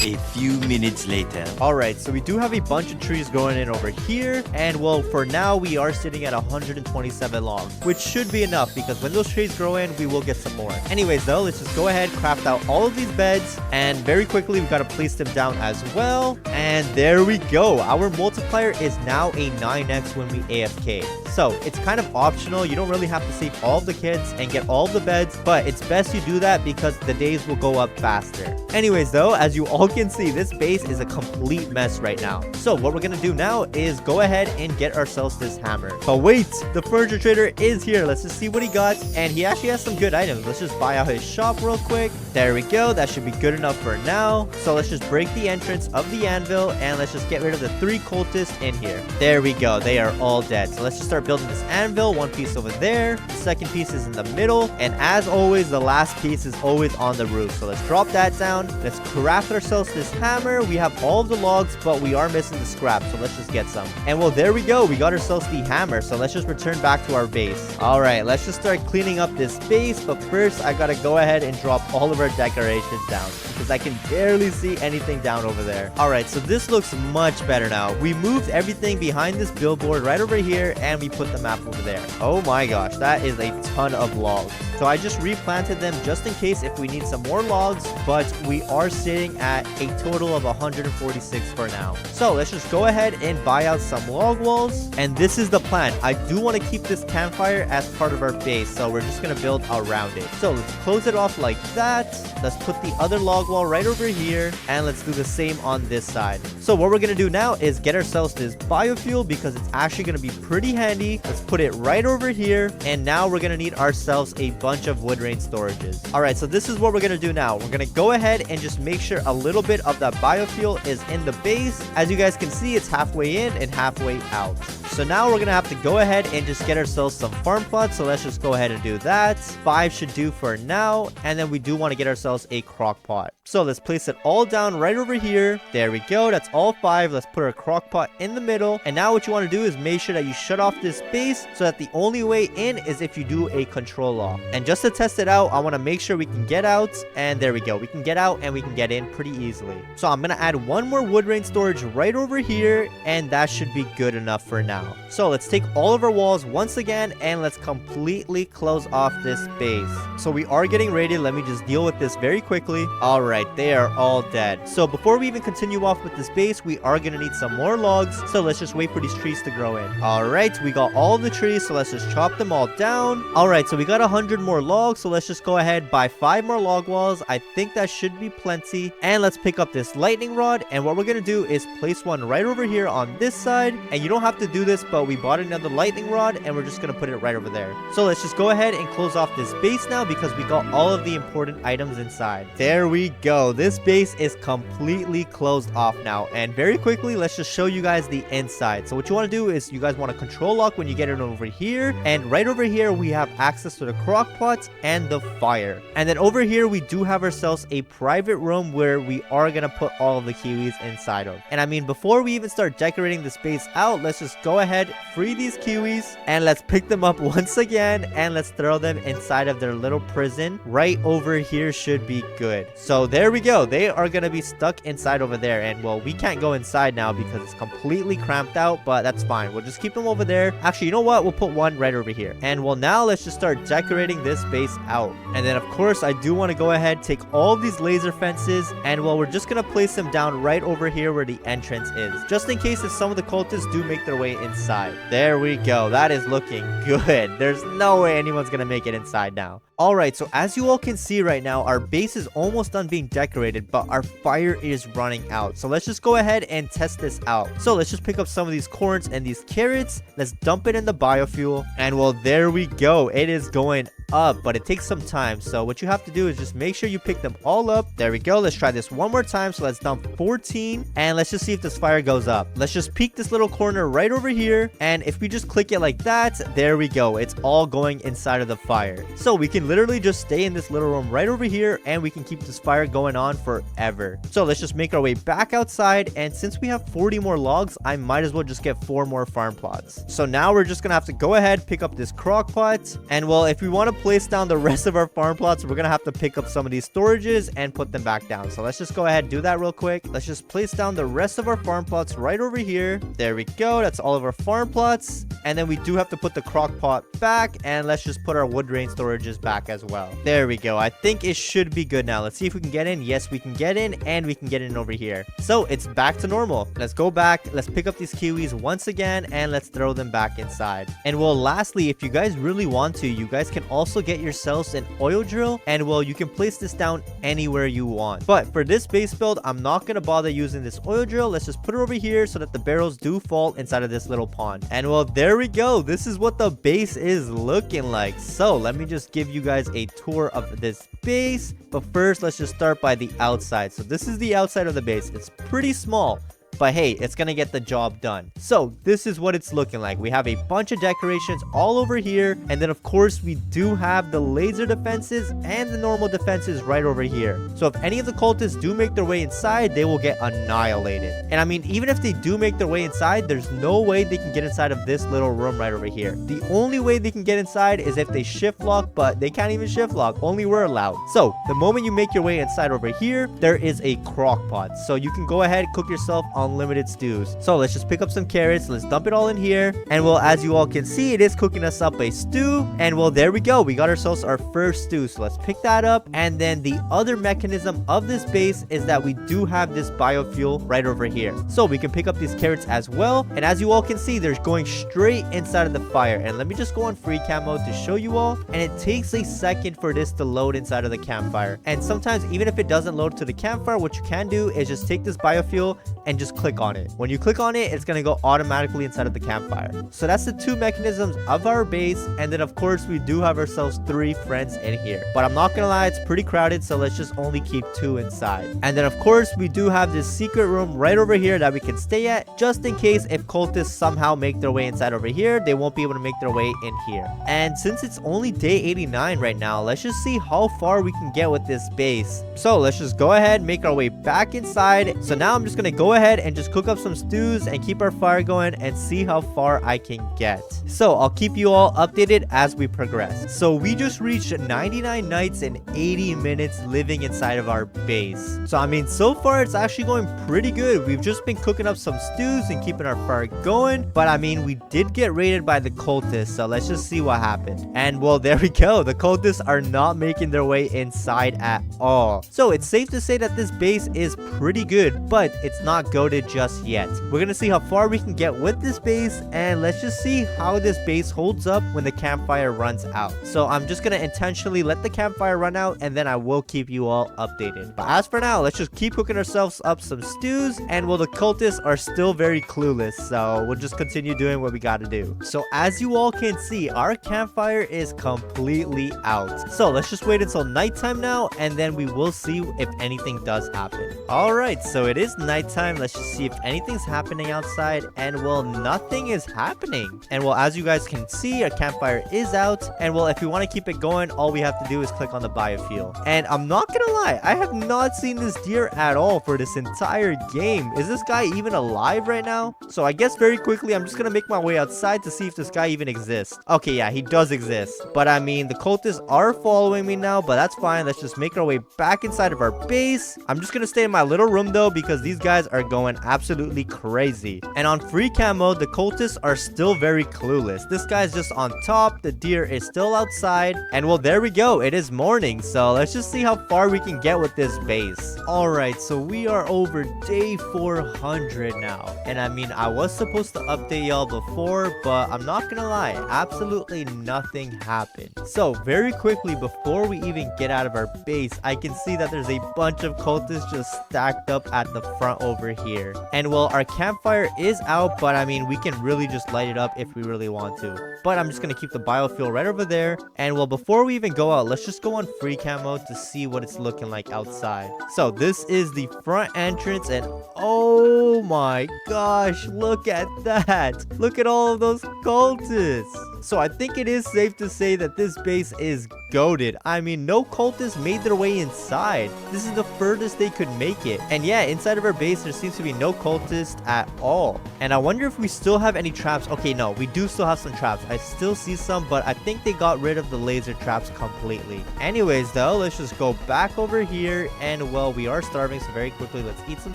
A few minutes later. Alright, so we do have a bunch of trees growing in over here, and well, for now we are sitting at 127 logs, which should be enough because when those trees grow in, we will get some more. Anyways though, let's just go ahead, craft out all of these beds, and very quickly we gotta place them down as well. And there we go. Our multiplier is now a 9x when we AFK. So it's kind of optional. You don't really have to save all of the kids and get all of the beds, but it's best you do that because the days will go up faster. Anyways though, as you all can see, this base is a complete mess right now. So what we're gonna do now is go ahead and get ourselves this hammer. But wait, the furniture trader is here. Let's just see what he got, and he actually has some good items. Let's just buy out his shop real quick. There we go. That should be good enough for now. So let's just break the entrance of the anvil, and let's just get rid of the 3 cultists in here. There we go. They are all dead. So let's just start building this anvil. 1 piece over there, the second piece is in the middle, and as always, the last piece is always on the roof. So let's drop that down. Let's craft ourselves this hammer. We have all of the logs, but we are missing the scrap, so let's just get some. And well, there we go. We got ourselves the hammer, so let's just return back to our base. All right, let's just start cleaning up this base, but first I gotta go ahead and drop all of our decorations down because I can barely see anything down over there. All right, so this looks much better now. We moved everything behind this billboard right over here, and we put the map over there. Oh my gosh, that is a ton of logs. So I just replanted them just in case if we need some more logs, but we are sitting at a total of 146 for now. So let's just go ahead and buy out some log walls, and this is the plan. I do want to keep this campfire as part of our base, so we're just going to build around it. So let's close it off like that. Let's put the other log wall right over here, and let's do the same on this side. So what we're going to do now is get ourselves this biofuel because it's actually going to be pretty handy. Let's put it right over here, and now we're going to need ourselves a bunch of wood rain storages. All right, so this is what we're going to do now. We're going to go ahead and just make sure a little bit of that biofuel is in the base. As you guys can see, it's halfway in and halfway out. So now we're gonna have to go ahead and just get ourselves some farm plots. So let's just go ahead and do that. 5 should do for now, and then we do want to get ourselves a crock pot. So let's place it all down right over here. There we go. That's all 5. Let's put our crock pot in the middle, and now what you want to do is make sure that you shut off this base so that the only way in is if you do a control lock. And just to test it out, I want to make sure we can get out, and there we go. We can get out and we can get in pretty easily. So I'm gonna add 1 more wood rain storage right over here, and that should be good enough for now. So let's take all of our walls once again, and let's completely close off this base. So we are getting ready. Let me just deal with this very quickly. All right, they are all dead. So before we even continue off with this base, we are gonna need some more logs. So let's just wait for these trees to grow in. All right, we got all the trees, so let's just chop them all down. All right, so we got 100 more logs, so let's just go ahead, buy 5 more log walls. I think that should be plenty. And let's pick up this lightning rod, and what we're gonna do is place one right over here on this side. And you don't have to do this, but we bought another lightning rod, and we're just gonna put it right over there. So let's just go ahead and close off this base now because we got all of the important items inside. There we go. This base is completely closed off now, and very quickly let's just show you guys the inside. So what you want to do is you guys want to control lock when you get it over here, and right over here we have access to the crock pot and the fire. And then over here we do have ourselves a private room where we are gonna put all of the kiwis inside of. And I mean, before we even start decorating the space out, let's just go ahead, free these kiwis, and let's pick them up once again, and let's throw them inside of their little prison. Right over here should be good. So there we go. They are gonna be stuck inside over there, and well, we can't go inside now because it's completely cramped out, but that's fine. We'll just keep them over there. Actually, you know what? We'll put one right over here. And well, now let's just start decorating this base out. And then of course I do want to go ahead, take all of these laser fences, and well, we're just gonna place them down right over here where the entrance is, just in case if some of the cultists do make their way inside. There we go. That is looking good. There's no way anyone's gonna make it inside now. Alright, so as you all can see right now, our base is almost done being decorated, but our fire is running out. So let's just go ahead and test this out. So let's just pick up some of these corns and these carrots. Let's dump it in the biofuel. And well, there we go. It is going up, but it takes some time. So what you have to do is just make sure you pick them all up. There we go. Let's try this one more time. So let's dump 14 and let's just see if this fire goes up. Let's just peek this little corner right over here. And if we just click it like that, there we go. It's all going inside of the fire. So we can literally just stay in this little room right over here and we can keep this fire going on forever. So let's just make our way back outside, and since we have 40 more logs, I might as well just get 4 more farm plots. So now we're just gonna have to go ahead, pick up this crock pot, and well, if we want to place down the rest of our farm plots, we're gonna have to pick up some of these storages and put them back down. So let's just go ahead and do that real quick. Let's just place down the rest of our farm plots right over here. There we go. That's all of our farm plots. And then we do have to put the crock pot back, and let's just put our wood grain storages back as well. There we go. I think it should be good now. Let's see if we can get in. Yes, we can get in, and we can get in over here. So it's back to normal. Let's go back. Let's pick up these kiwis once again, and let's throw them back inside. And well, lastly, if you guys really want to, you guys can also get yourselves an oil drill, and well, you can place this down anywhere you want. But for this base build, I'm not going to bother using this oil drill. Let's just put it over here so that the barrels do fall inside of this little pond. And well, there we go. This is what the base is looking like. So let me just give you guys a tour of this base, but first let's just start by the outside. So this is the outside of the base. It's pretty small, but hey, it's gonna get the job done. So this is what it's looking like. We have a bunch of decorations all over here, and then of course we do have the laser defenses and the normal defenses right over here. So if any of the cultists do make their way inside, they will get annihilated. And I mean, even if they do make their way inside, there's no way they can get inside of this little room right over here. The only way they can get inside is if they shift lock, but they can't even shift lock. Only we're allowed. So the moment you make your way inside over here, there is a crock pot. So you can go ahead, cook yourself unlimited stews. So let's just pick up some carrots. Let's dump it all in here. And well, as you all can see, it is cooking us up a stew. And well, there we go. We got ourselves our first stew. So let's pick that up. And then the other mechanism of this base is that we do have this biofuel right over here. So we can pick up these carrots as well. And as you all can see, they're going straight inside of the fire. And let me just go on free cam mode to show you all. And it takes a second for this to load inside of the campfire. And sometimes even if it doesn't load to the campfire, what you can do is just take this biofuel and just click on it. When you click on it, it's going to go automatically inside of the campfire. So that's the two mechanisms of our base. And then of course we do have ourselves 3 friends in here, but I'm not gonna lie, it's pretty crowded, so let's just only keep 2 inside. And then of course we do have this secret room right over here that we can stay at, just in case if cultists somehow make their way inside over here, they won't be able to make their way in here. And since it's only day 89 right now, let's just see how far we can get with this base. So let's just go ahead and make our way back inside. So now I'm just gonna go ahead and just cook up some stews and keep our fire going and see how far I can get. So I'll keep you all updated as we progress. So we just reached 99 nights and 80 minutes living inside of our base. So I mean, so far it's actually going pretty good. We've just been cooking up some stews and keeping our fire going, but I mean, we did get raided by the cultists, so let's just see what happened. And well, there we go. The cultists are not making their way inside at all. So it's safe to say that this base is pretty good, but it's not goated just yet. We're gonna see how far we can get with this base, and let's just see how this base holds up when the campfire runs out. So I'm just gonna intentionally let the campfire run out, and then I will keep you all updated. But as for now, let's just keep cooking ourselves up some stews, and well, the cultists are still very clueless, so we'll just continue doing what we gotta do. So as you all can see, our campfire is completely out. So let's just wait until nighttime now, and then we will see if anything does happen. Alright, so it is nighttime. Let's just see if anything's happening outside, and well, nothing is happening. And well, as you guys can see, our campfire is out, and well, if we want to keep it going, all we have to do is click on the biofuel. And I'm not gonna lie, I have not seen this deer at all for this entire game. Is this guy even alive right now? So I guess very quickly, I'm just gonna make my way outside to see if this guy even exists. Okay, yeah, he does exist. But I mean, the cultists are following me now, but that's fine. Let's just make our way back inside of our base. I'm just gonna stay in my little room though, because these guys are going going absolutely crazy. And on free cam mode, the cultists are still very clueless. This guy's just on top, the deer is still outside, and well, there we go. It is morning, so let's just see how far we can get with this base. Alright, so we are over day 400 now. And I mean, I was supposed to update y'all before, but I'm not gonna lie, absolutely nothing happened. So very quickly, before we even get out of our base, I can see that there's a bunch of cultists just stacked up at the front over here. And well, our campfire is out, but I mean, we can really just light it up if we really want to. But I'm just gonna keep the biofuel right over there. And well, before we even go out, let's just go on free cam mode to see what it's looking like outside. So this is the front entrance, and oh my gosh, look at that. Look at all of those cultists. So I think it is safe to say that this base is goated. I mean, no cultists made their way inside. This is the furthest they could make it. And yeah, inside of our base, there seems to be no cultists at all. And I wonder if we still have any traps. Okay, no, we do still have some traps. I still see some, but I think they got rid of the laser traps completely. Anyways, though, let's just go back over here. And well, we are starving, so very quickly, let's eat some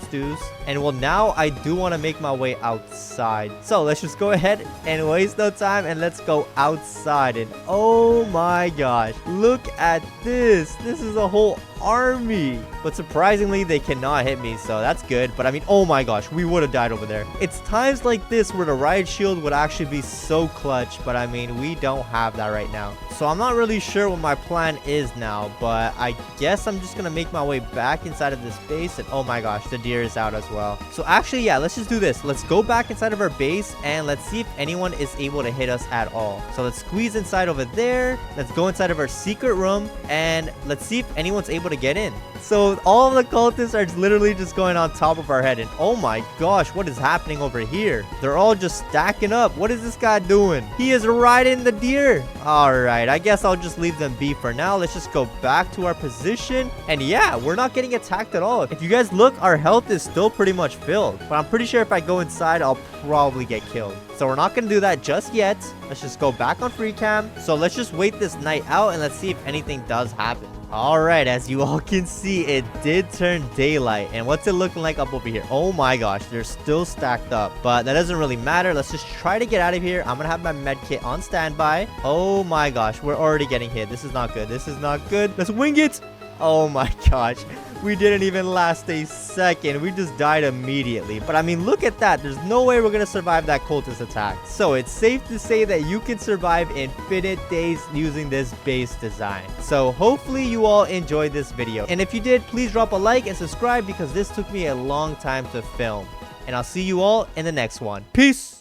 stews. And well, now I do want to make my way outside. So let's just go ahead and waste no time, and let's go outside. And oh my gosh, look at this. This is a whole army. But surprisingly, they cannot hit me, so that's good. But I mean, oh my gosh, we would have died over there. It's times like this where the riot shield would actually be so clutch, but I mean, we don't have that right now. So I'm not really sure what my plan is now, but I guess I'm just gonna make my way back inside of this base. And oh my gosh, the deer is out as well. So actually, yeah, let's just do this. Let's go back inside of our base and let's see if anyone is able to hit us at all. So let's squeeze inside over there. Let's go inside of our secret room and let's see if anyone's able to get in. So all of the cultists are literally just going on top of our head. And oh my gosh, what is happening over here? They're all just stacking up. What is this guy doing? He is riding the deer. All right, I guess I'll just leave them be for now. Let's just go back to our position. And yeah, we're not getting attacked at all. If you guys look, our health is still pretty much filled. But I'm pretty sure if I go inside, I'll probably get killed. So we're not going to do that just yet. Let's just go back on free cam. So let's just wait this night out and let's see if anything does happen. Alright, as you all can see, it did turn daylight. And what's it looking like up over here? Oh my gosh, they're still stacked up. But that doesn't really matter. Let's just try to get out of here. I'm gonna have my med kit on standby. Oh my gosh, we're already getting hit. This is not good. This is not good. Let's wing it. Oh my gosh. We didn't even last a second. We just died immediately. But I mean, look at that. There's no way we're going to survive that cultist attack. So it's safe to say that you can survive infinite days using this base design. So hopefully you all enjoyed this video. And if you did, please drop a like and subscribe because this took me a long time to film. And I'll see you all in the next one. Peace!